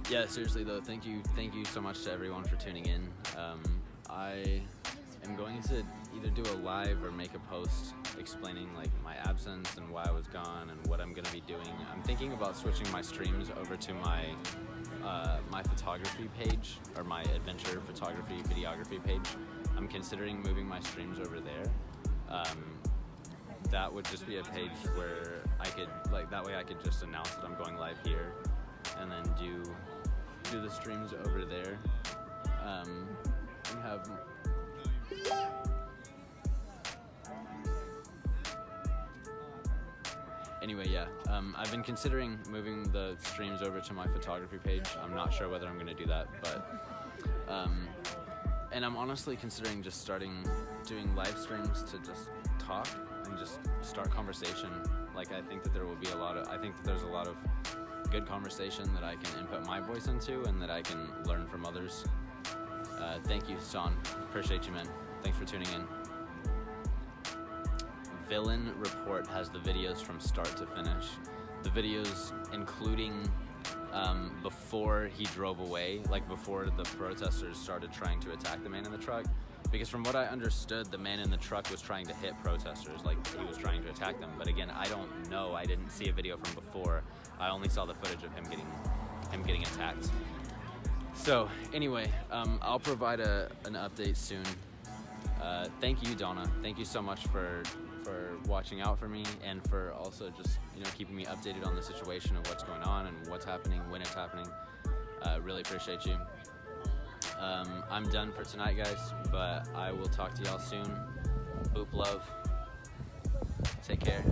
Yeah, seriously though, thank you so much to everyone for tuning in. I am going to either do a live or make a post explaining like my absence and why I was gone and what I'm gonna be doing. I'm thinking about switching my streams over to my my photography page, or my adventure photography videography page. I'm considering moving my streams over there. That would just be a page where I could, like, that way I could just announce that I'm going live here and then do the streams over there. We have anyway, yeah, I've been considering moving the streams over to my photography page. I'm not sure whether I'm gonna do that, but and I'm honestly considering just doing live streams to just talk and just start conversation. Like, I think that there's a lot of good conversation that I can input my voice into and that I can learn from others. Thank you, Son. Appreciate you, man. Thanks for tuning in. Villain Report has the videos from start to finish. The videos including before he drove away, like before the protesters started trying to attack the man in the truck. Because from what I understood, the man in the truck was trying to hit protesters, like he was trying to attack them. But again, I don't know. I didn't see a video from before. I only saw the footage of him getting attacked. So anyway, I'll provide an update soon. Thank you, Donna. Thank you so much for watching out for me, and for also just, you know, keeping me updated on the situation of what's going on and what's happening, when it's happening. Really appreciate you. I'm done for tonight, guys, but I will talk to y'all soon. Boop love. Take care.